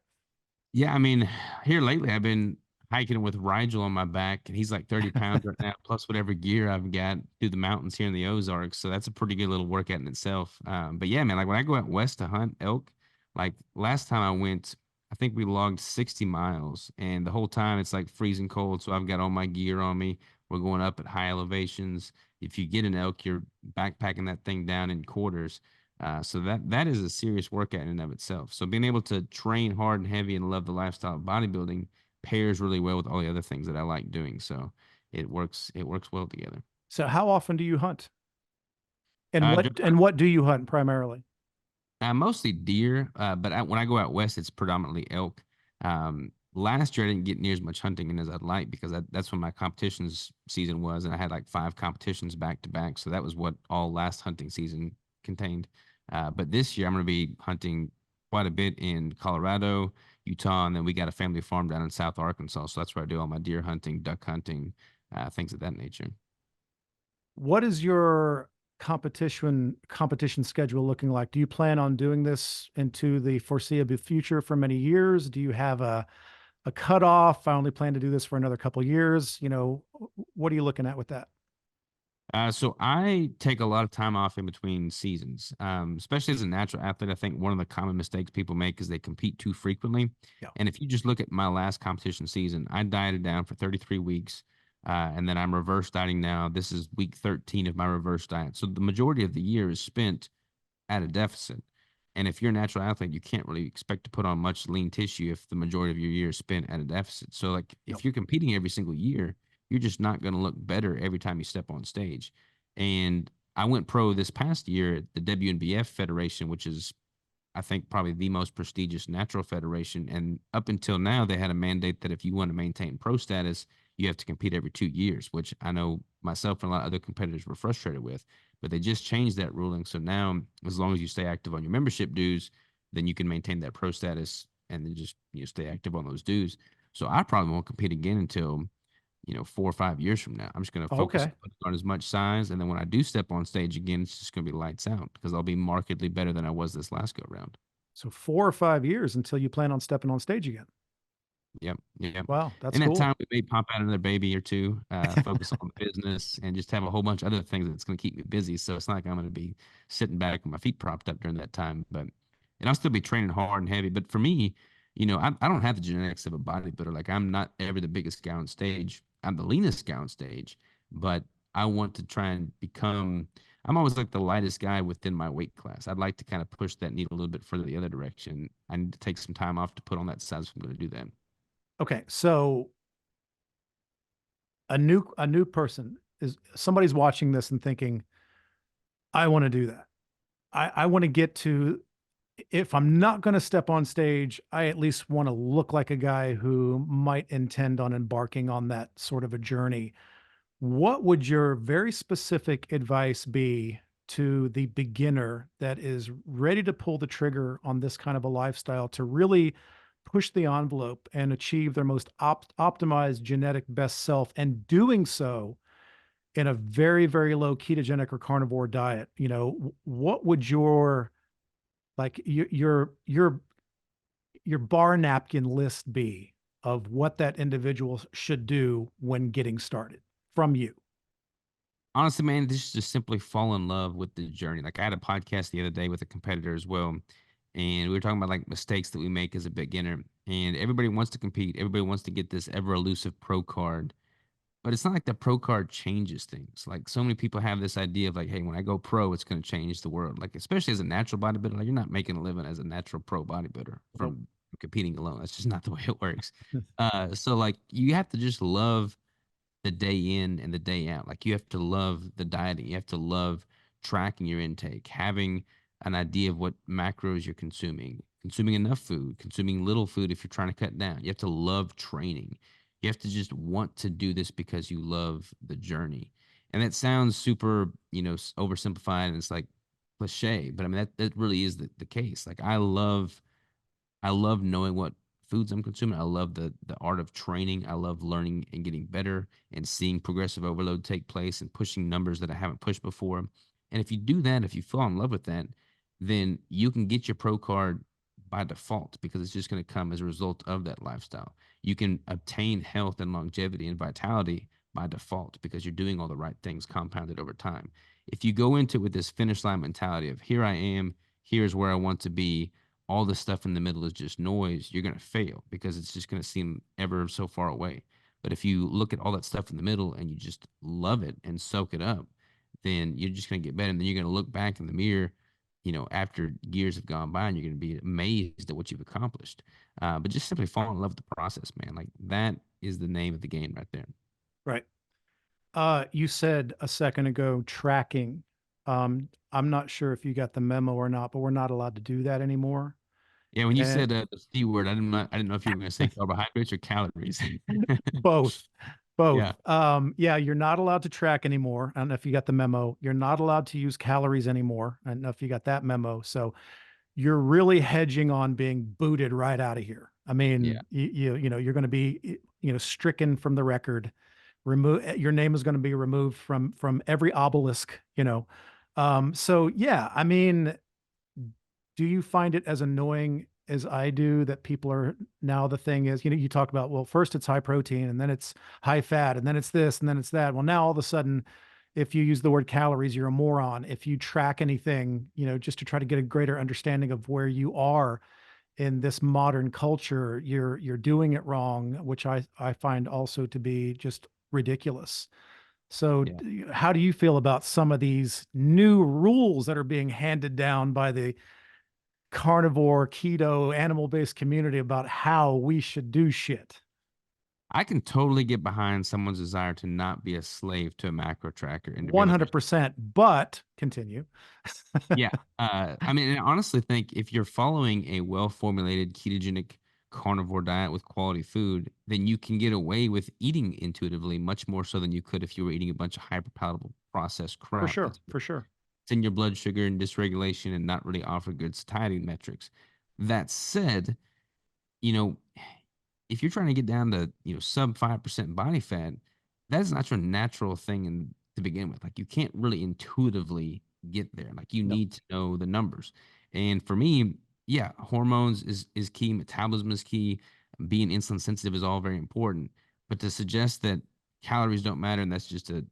Speaker 1: Yeah, I mean, here lately I've been hiking with Rigel on my back, and he's like 30 pounds right now, plus whatever gear I've got through the mountains here in the Ozarks. So that's a pretty good little workout in itself. But yeah, man, like when I go out west to hunt elk, like last time I went, I think we logged 60 miles, and the whole time it's like freezing cold. So I've got all my gear on me. We're going up at high elevations. If you get an elk, you're backpacking that thing down in quarters. So that is a serious workout in and of itself. So being able to train hard and heavy and love the lifestyle of bodybuilding pairs really well with all the other things that I like doing. So it works well together.
Speaker 2: So how often do you hunt?
Speaker 1: Uh,
Speaker 2: And what do you hunt primarily?
Speaker 1: Mostly deer, but when I go out west, it's predominantly elk. Last year, I didn't get near as much hunting in as I'd like because that's when my competitions season was, and I had like 5 competitions back to back. So that was what all last hunting season contained. But this year, I'm going to be hunting quite a bit in Colorado, Utah, and then we got a family farm down in South Arkansas. So that's where I do all my deer hunting, duck hunting, things of that nature.
Speaker 2: What is your competition schedule looking like? Do you plan on doing this into the foreseeable future for many years? Do you have a cutoff? I only plan to do this for another couple years. What are you looking at with that?
Speaker 1: So I take a lot of time off in between seasons, especially as a natural athlete. I think one of the common mistakes people make is they compete too frequently.
Speaker 2: Yeah.
Speaker 1: And if you just look at my last competition season, I dieted down for 33 weeks, and then I'm reverse dieting now. This is week 13 of my reverse diet. So the majority of the year is spent at a deficit. And if you're a natural athlete, you can't really expect to put on much lean tissue if the majority of your year is spent at a deficit. So, like,
Speaker 2: Yep.
Speaker 1: if you're competing every single year, you're just not going to look better every time you step on stage. And I went pro this past year at the WNBF Federation, which is, I think, probably the most prestigious natural federation. And up until now, they had a mandate that if you want to maintain pro status, you have to compete every 2 years, which I know myself and a lot of other competitors were frustrated with. But they just changed that ruling. So now, as long as you stay active on your membership dues, then you can maintain that pro status and then just stay active on those dues. So I probably won't compete again until 4 or 5 years from now. I'm just going to focus
Speaker 2: Okay.
Speaker 1: on putting on as much size, and then when I do step on stage again, it's just going to be lights out because I'll be markedly better than I was this last go round.
Speaker 2: So 4 or 5 years until you plan on stepping on stage again.
Speaker 1: Yep, yep.
Speaker 2: Wow, that's
Speaker 1: In that
Speaker 2: cool.
Speaker 1: time, we may pop out another baby or two, focus on the business, and just have a whole bunch of other things that's going to keep me busy. So it's not like I'm going to be sitting back with my feet propped up during that time. And I'll still be training hard and heavy. But for me, I don't have the genetics of a bodybuilder. Like I'm not ever the biggest guy on stage. I'm the leanest guy on stage, but I want to try and become. I'm always like the lightest guy within my weight class. I'd like to kind of push that needle a little bit further the other direction. I need to take some time off to put on that size if I'm going to do that.
Speaker 2: Okay, so a new person is somebody's watching this and thinking, I want to do that. I want to get to, if I'm not going to step on stage, I at least want to look like a guy who might intend on embarking on that sort of a journey. What would your very specific advice be to the beginner that is ready to pull the trigger on this kind of a lifestyle to really push the envelope and achieve their most optimized genetic best self, and doing so in a very, very low ketogenic or carnivore diet? What would your like your bar napkin list be of what that individual should do when getting started from you?
Speaker 1: Honestly, man, this is just simply fall in love with the journey. Like I had a podcast the other day with a competitor as well, and we were talking about like mistakes that we make as a beginner. And everybody wants to compete. Everybody wants to get this ever elusive pro card, but it's not like the pro card changes things. Like so many people have this idea of like, hey, when I go pro, it's going to change the world. Like especially as a natural bodybuilder, like you're not making a living as a natural pro bodybuilder
Speaker 2: Nope.
Speaker 1: from competing alone. That's just not the way it works. So like you have to just love the day in and the day out. Like you have to love the dieting. You have to love tracking your intake, having an idea of what macros you're consuming enough food, consuming little food if you're trying to cut down. You have to love training. You have to just want to do this because you love the journey. And that sounds super, oversimplified and it's like cliche, but I mean that really is the case. Like I love knowing what foods I'm consuming. I love the art of training. I love learning and getting better and seeing progressive overload take place and pushing numbers that I haven't pushed before. And if you do that, if you fall in love with that, then you can get your pro card by default because it's just going to come as a result of that lifestyle. You can obtain health and longevity and vitality by default because you're doing all the right things compounded over time. If you go into it with this finish line mentality of here I am, here's where I want to be, all the stuff in the middle is just noise, you're going to fail because it's just going to seem ever so far away. But if you look at all that stuff in the middle and you just love it and soak it up, then you're just going to get better. And then you're going to look back in the mirror, after years have gone by, and you're going to be amazed at what you've accomplished. But just simply fall in love with the process, man. Like that is the name of the game right there.
Speaker 2: Right. You said a second ago tracking. I'm not sure if you got the memo or not, but we're not allowed to do that anymore.
Speaker 1: Yeah, when you
Speaker 2: And
Speaker 1: said the C word, I didn't know if you were going to say carbohydrates or calories.
Speaker 2: both, both.
Speaker 1: Yeah,
Speaker 2: Yeah, you're not allowed to track anymore. I don't know if you got the memo. You're not allowed to use calories anymore. I don't know if you got that memo. So you're really hedging on being booted right out of here. I
Speaker 1: yeah.
Speaker 2: mean, you're going to be, stricken from the record. Your name is going to be removed from every obelisk. So yeah, I mean, do you find it as annoying as I do that people are now the thing is, you talk about, well, first it's high protein and then it's high fat and then it's this and then it's that. Well, now all of a sudden, if you use the word calories, you're a moron. If you track anything, just to try to get a greater understanding of where you are in this modern culture, you're doing it wrong, which I find also to be just ridiculous. So
Speaker 1: Yeah.
Speaker 2: how do you feel about some of these new rules that are being handed down by the carnivore, keto, animal-based community about how we should do shit?
Speaker 1: I can totally get behind someone's desire to not be a slave to a macro tracker and to be able to.
Speaker 2: 100%, but continue.
Speaker 1: Yeah. I mean, I honestly think if you're following a well formulated ketogenic carnivore diet with quality food, then you can get away with eating intuitively much more so than you could if you were eating a bunch of hyper palatable processed
Speaker 2: For
Speaker 1: crap
Speaker 2: sure,
Speaker 1: that's
Speaker 2: for sure.
Speaker 1: in your blood sugar and dysregulation and not really offer good satiety metrics. That said, you know, if you're trying to get down to, sub 5% body fat, that's not your natural thing to begin with. Like you can't really intuitively get there. Like you
Speaker 2: No.
Speaker 1: need to know the numbers. And for me, yeah, hormones is key, metabolism is key, being insulin sensitive is all very important. But to suggest that calories don't matter and that's just a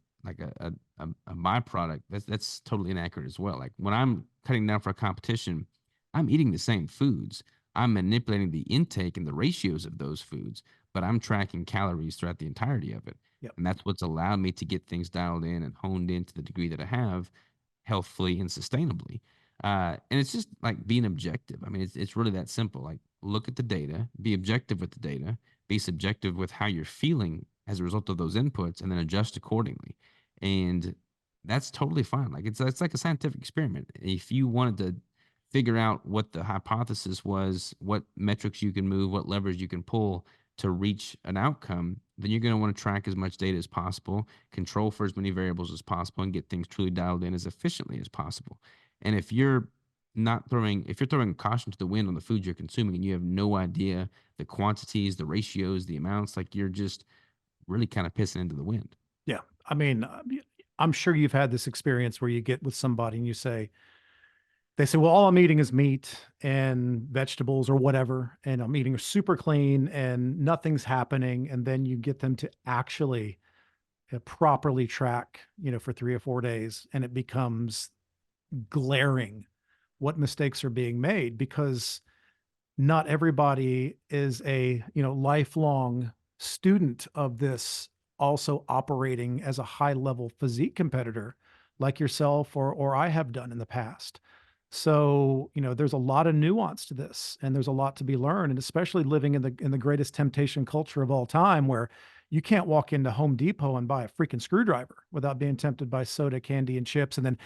Speaker 1: byproduct, that's totally inaccurate as well. Like when I'm cutting down for a competition, I'm eating the same foods. I'm manipulating the intake and the ratios of those foods, but I'm tracking calories throughout the entirety of it.
Speaker 2: Yep.
Speaker 1: And that's what's allowed me to get things dialed in and honed in to the degree that I have healthfully and sustainably. And it's just like being objective. I mean, it's really that simple. Like, look at the data, be objective with the data, be subjective with how you're feeling as a result of those inputs, and then adjust accordingly. And that's totally fine. Like, it's like a scientific experiment. If you wanted to figure out what the hypothesis was, what metrics you can move, what levers you can pull to reach an outcome, then you're going to want to track as much data as possible, control for as many variables as possible, and get things truly dialed in as efficiently as possible. And if you're throwing caution to the wind on the food you're consuming and you have no idea the quantities, the ratios, the amounts, like you're just really kind of pissing into the wind.
Speaker 2: Yeah. I mean, I'm sure you've had this experience where you get with somebody and they say, well, all I'm eating is meat and vegetables or whatever, and I'm eating super clean and nothing's happening. And then you get them to actually properly track, for 3 or 4 days, and it becomes glaring what mistakes are being made because not everybody is a, lifelong student of this, also operating as a high level physique competitor like yourself or I have done in the past. So, there's a lot of nuance to this and there's a lot to be learned, and especially living in the greatest temptation culture of all time where you can't walk into Home Depot and buy a freaking screwdriver without being tempted by soda, candy, and chips. And then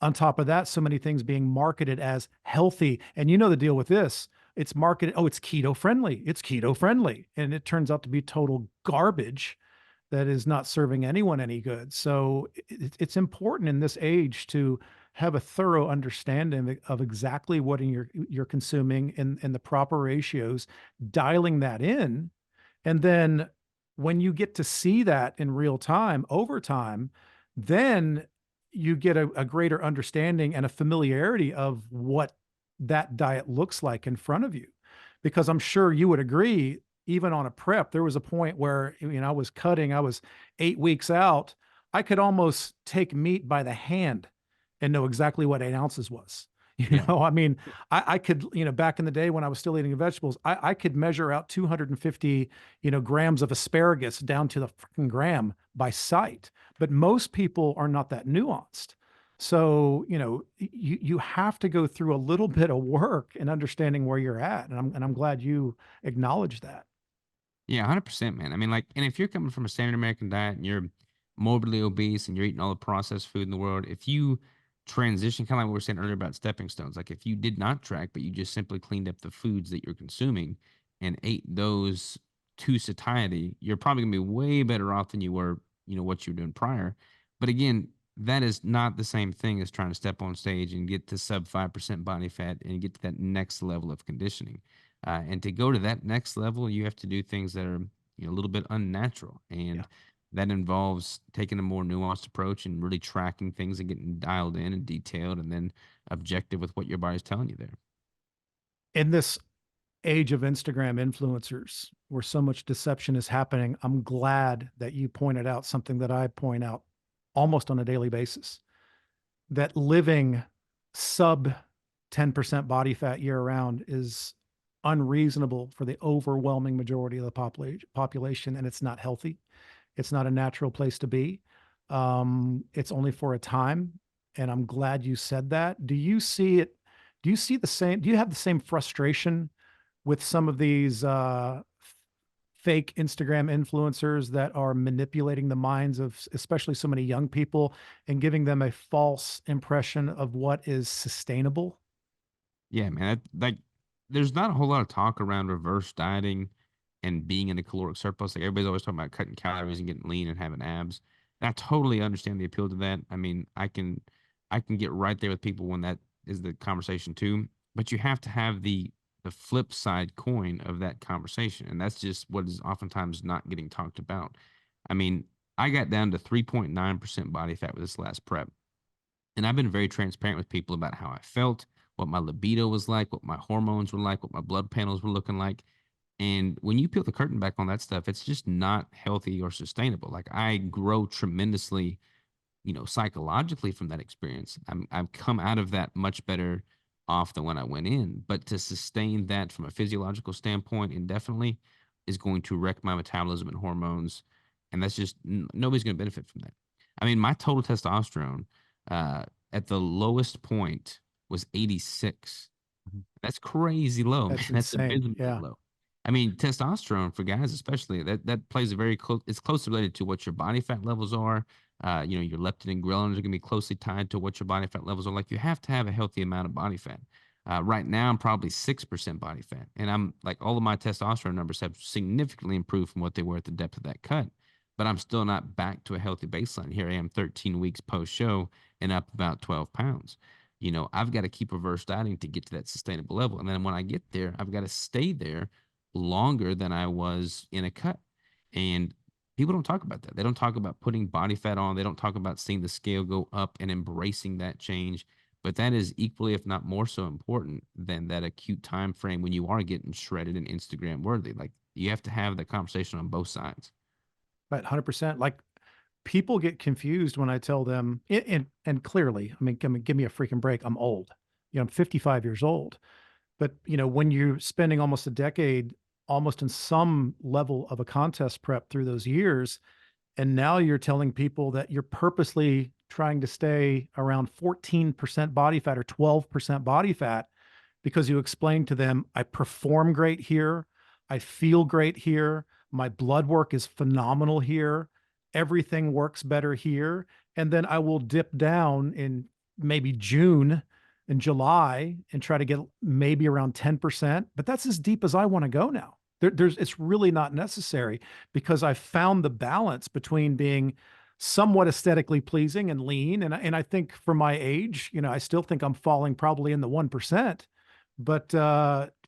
Speaker 2: on top of that, so many things being marketed as healthy. And you know the deal with this. It's marketed, oh, it's keto friendly. It's keto friendly. And it turns out to be total garbage that is not serving anyone any good. So it's important in this age to have a thorough understanding of exactly what you're consuming in the proper ratios, dialing that in. And then when you get to see that in real time, over time, then you get a greater understanding and a familiarity of what that diet looks like in front of you. Because I'm sure you would agree, even on a prep, there was a point where, I was cutting, I was 8 weeks out. I could almost take meat by the hand and know exactly what 8 ounces was.
Speaker 1: Yeah.
Speaker 2: I mean, I could, back in the day when I was still eating vegetables, I could measure out 250, grams of asparagus down to the freaking gram by sight. But most people are not that nuanced. So, you have to go through a little bit of work in understanding where you're at. And I'm glad you acknowledge that.
Speaker 1: Yeah, 100%, man. I mean, like, and if you're coming from a standard American diet and you're morbidly obese and you're eating all the processed food in the world, if you transition, kind of like what we were saying earlier about stepping stones, like if you did not track, but you just simply cleaned up the foods that you're consuming and ate those to satiety, you're probably gonna be way better off than you were, what you were doing prior. But again, that is not the same thing as trying to step on stage and get to sub 5% body fat and get to that next level of conditioning. And to go to that next level, you have to do things that are a little bit unnatural,
Speaker 2: Yeah.
Speaker 1: and that involves taking a more nuanced approach and really tracking things and getting dialed in and detailed, and then objective with what your body's telling you there.
Speaker 2: In this age of Instagram influencers where so much deception is happening, I'm glad that you pointed out something that I point out almost on a daily basis, that living sub 10% body fat year round is unreasonable for the overwhelming majority of the population, and it's not healthy. It's not a natural place to be. It's only for a time. And I'm glad you said that. Do you see it? Do you see the same? Do you have the same frustration with some of these fake Instagram influencers that are manipulating the minds of especially so many young people and giving them a false impression of what is sustainable?
Speaker 1: Yeah, man. Like, there's not a whole lot of talk around reverse dieting and being in a caloric surplus. Like everybody's always talking about cutting calories and getting lean and having abs. And I totally understand the appeal to that. I mean, I can get right there with people when that is the conversation too. But you have to have the flip side coin of that conversation, and that's just what is oftentimes not getting talked about. I mean, I got down to 3.9% body fat with this last prep. And I've been very transparent with people about how I felt, what my libido was like, what my hormones were like, what my blood panels were looking like. And when you peel the curtain back on that stuff, it's just not healthy or sustainable. Like I grow tremendously, psychologically from that experience. I've come out of that much better off than when I went in. But to sustain that from a physiological standpoint indefinitely is going to wreck my metabolism and hormones. And that's just nobody's going to benefit from that. I mean, my total testosterone uh, at the lowest point was 86.
Speaker 2: Mhm.
Speaker 1: That's crazy low, man.
Speaker 2: That's
Speaker 1: That's
Speaker 2: insane.
Speaker 1: abysmally
Speaker 2: Yeah.
Speaker 1: low. I mean, testosterone for guys, especially, that plays a very close. It's closely related to what your body fat levels are. Your leptin and ghrelin are going to be closely tied to what your body fat levels are. Like you have to have a healthy amount of body fat. Right now, I'm probably 6% body fat, and I'm like all of my testosterone numbers have significantly improved from what they were at the depth of that cut. But I'm still not back to a healthy baseline. Here I am, 13 weeks post show, and up about 12 pounds. I've got to keep reverse dieting to get to that sustainable level. And then when I get there, I've got to stay there longer than I was in a cut. And people don't talk about that. They don't talk about putting body fat on. They don't talk about seeing the scale go up and embracing that change. But that is equally, if not more so important than that acute time frame when you are getting shredded and Instagram worthy. Like you have to have that conversation on both sides.
Speaker 2: Right. 100%. Like people get confused when I tell them, and clearly, give me a freaking break. I'm old. I'm 55 years old. But, when you're spending almost a decade, almost in some level of a contest prep through those years, and now you're telling people that you're purposely trying to stay around 14% body fat or 12% body fat because you explained to them, I perform great here. I feel great here. My blood work is phenomenal here. Everything works better here. And then I will dip down in maybe June and July and try to get maybe around 10%. But that's as deep as I want to go now. It's really not necessary because I found the balance between being somewhat aesthetically pleasing and lean. And I think for my age, I still think I'm falling probably in the 1%, but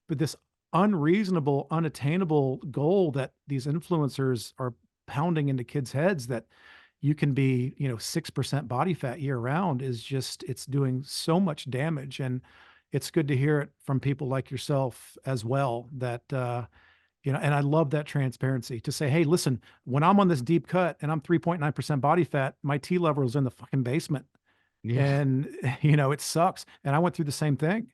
Speaker 2: this unreasonable, unattainable goal that these influencers are pounding into kids' heads that you can be, 6% body fat year round is just, it's doing so much damage. And it's good to hear it from people like yourself as well that, and I love that transparency to say, hey, listen, when I'm on this deep cut and I'm 3.9% body fat, my T level is in the fucking basement.
Speaker 1: Yeah.
Speaker 2: And, it sucks. And I went through the same thing,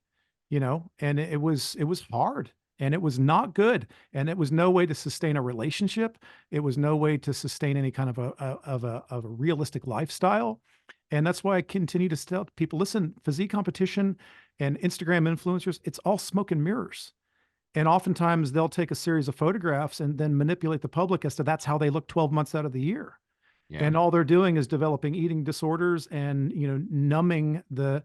Speaker 2: and it was hard and it was not good. And it was no way to sustain a relationship. It was no way to sustain any kind of a realistic lifestyle. And that's why I continue to tell people, listen, physique competition and Instagram influencers, it's all smoke and mirrors. And oftentimes they'll take a series of photographs and then manipulate the public as to that's how they look 12 months out of the year.
Speaker 1: Yeah.
Speaker 2: And all they're doing is developing eating disorders and, numbing the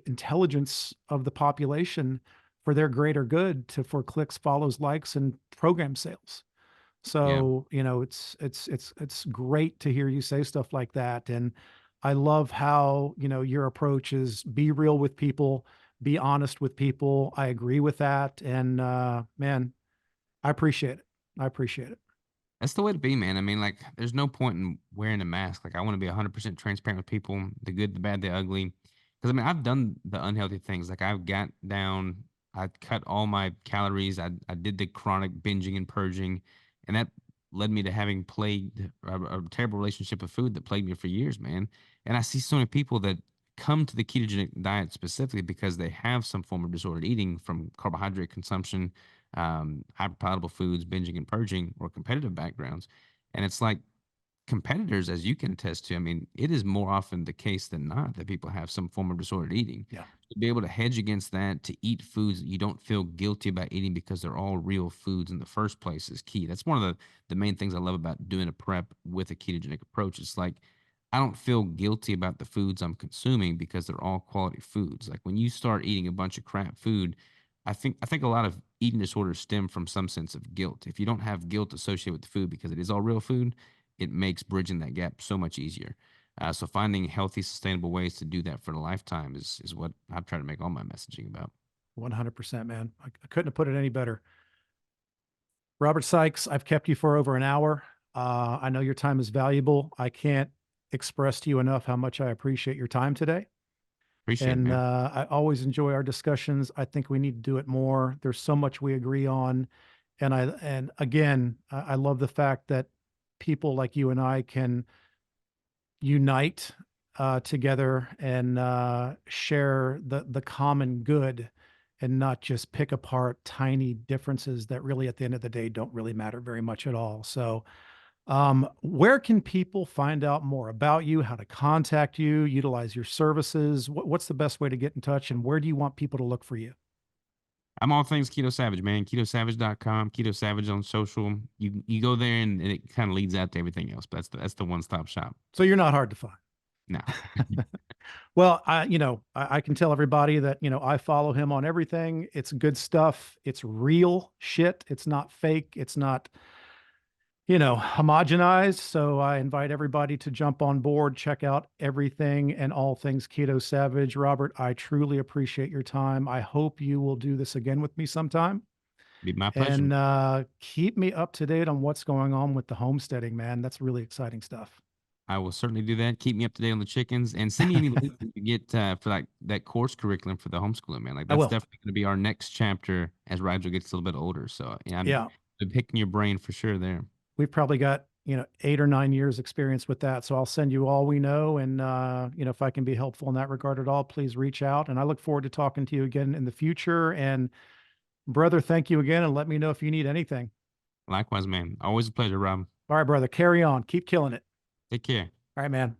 Speaker 2: intelligence of the population for their greater good for clicks, follows, likes, and program sales.
Speaker 1: Yeah.
Speaker 2: So, it's great to hear you say stuff like that. And I love how, your approach is be real with people, be honest with people. I agree with that. And man, I appreciate it. I appreciate it.
Speaker 1: That's the way to be, man. I mean, like, there's no point in wearing a mask. Like, I want to be 100% transparent with people, the good, the bad, the ugly. Because, I mean, I've done the unhealthy things. Like, I've got down, I cut all my calories. I did the chronic binging and purging. And that led me to having plagued a terrible relationship with food that plagued me for years, man. And I see so many people that come to the ketogenic diet specifically because they have some form of disordered eating from carbohydrate consumption, hyperpalatable foods, binging and purging, or competitive backgrounds. And it's like competitors, as you can attest to, I mean, it is more often the case than not that people have some form of disordered eating.
Speaker 2: Yeah.
Speaker 1: To be able to hedge against that, to eat foods that you don't feel guilty about eating because they're all real foods in the first place is key. That's one of the main things I love about doing a prep with a ketogenic approach. It's like I don't feel guilty about the foods I'm consuming because they're all quality foods. Like when you start eating a bunch of crap food, I think a lot of eating disorders stem from some sense of guilt. If you don't have guilt associated with the food because it is all real food, it makes bridging that gap so much easier. So finding healthy, sustainable ways to do that for a lifetime is what I've tried to make all my messaging about.
Speaker 2: 100%, man. I couldn't have put it any better. Robert Sikes, I've kept you for over an hour. I know your time is valuable. I can't express to you enough how much I appreciate your time today.
Speaker 1: Appreciate it,
Speaker 2: And
Speaker 1: man.
Speaker 2: I always enjoy our discussions. I think we need to do it more. There's so much we agree on. And again, I love the fact that people like you and I can unite together and share the common good and not just pick apart tiny differences that really at the end of the day don't really matter very much at all. So where can people find out more about you, how to contact you, utilize your services? What's the best way to get in touch, and where do you want people to look for you?
Speaker 1: I'm all things Keto Savage, man. KetoSavage.com, Keto Savage on social. You go there and it kind of leads out to everything else. But that's the one stop shop.
Speaker 2: So you're not hard to find.
Speaker 1: No.
Speaker 2: Well, I can tell everybody that, I follow him on everything. It's good stuff. It's real shit. It's not fake. It's not, homogenized. So I invite everybody to jump on board, check out everything and all things Keto Savage. Robert, I truly appreciate your time. I hope you will do this again with me sometime.
Speaker 1: Be my pleasure,
Speaker 2: And
Speaker 1: man.
Speaker 2: keep me up to date on what's going on with the homesteading, man. That's really exciting stuff.
Speaker 1: I will certainly do that. Keep me up to date on the chickens and send me any links that you get for like that course curriculum for the homeschooling, man. Like
Speaker 2: I
Speaker 1: that's
Speaker 2: will.
Speaker 1: definitely going to be our next chapter as Rigel gets a little bit older. So yeah,
Speaker 2: Yeah.
Speaker 1: I'm picking your brain for sure there.
Speaker 2: We've probably got, 8 or 9 years experience with that. So I'll send you all we know. And, if I can be helpful in that regard at all, please reach out. And I look forward to talking to you again in the future. And brother, thank you again. And let me know if you need anything.
Speaker 1: Likewise, man. Always a pleasure, Rob.
Speaker 2: All right, brother, carry on. Keep killing it.
Speaker 1: Take care.
Speaker 2: All right, man.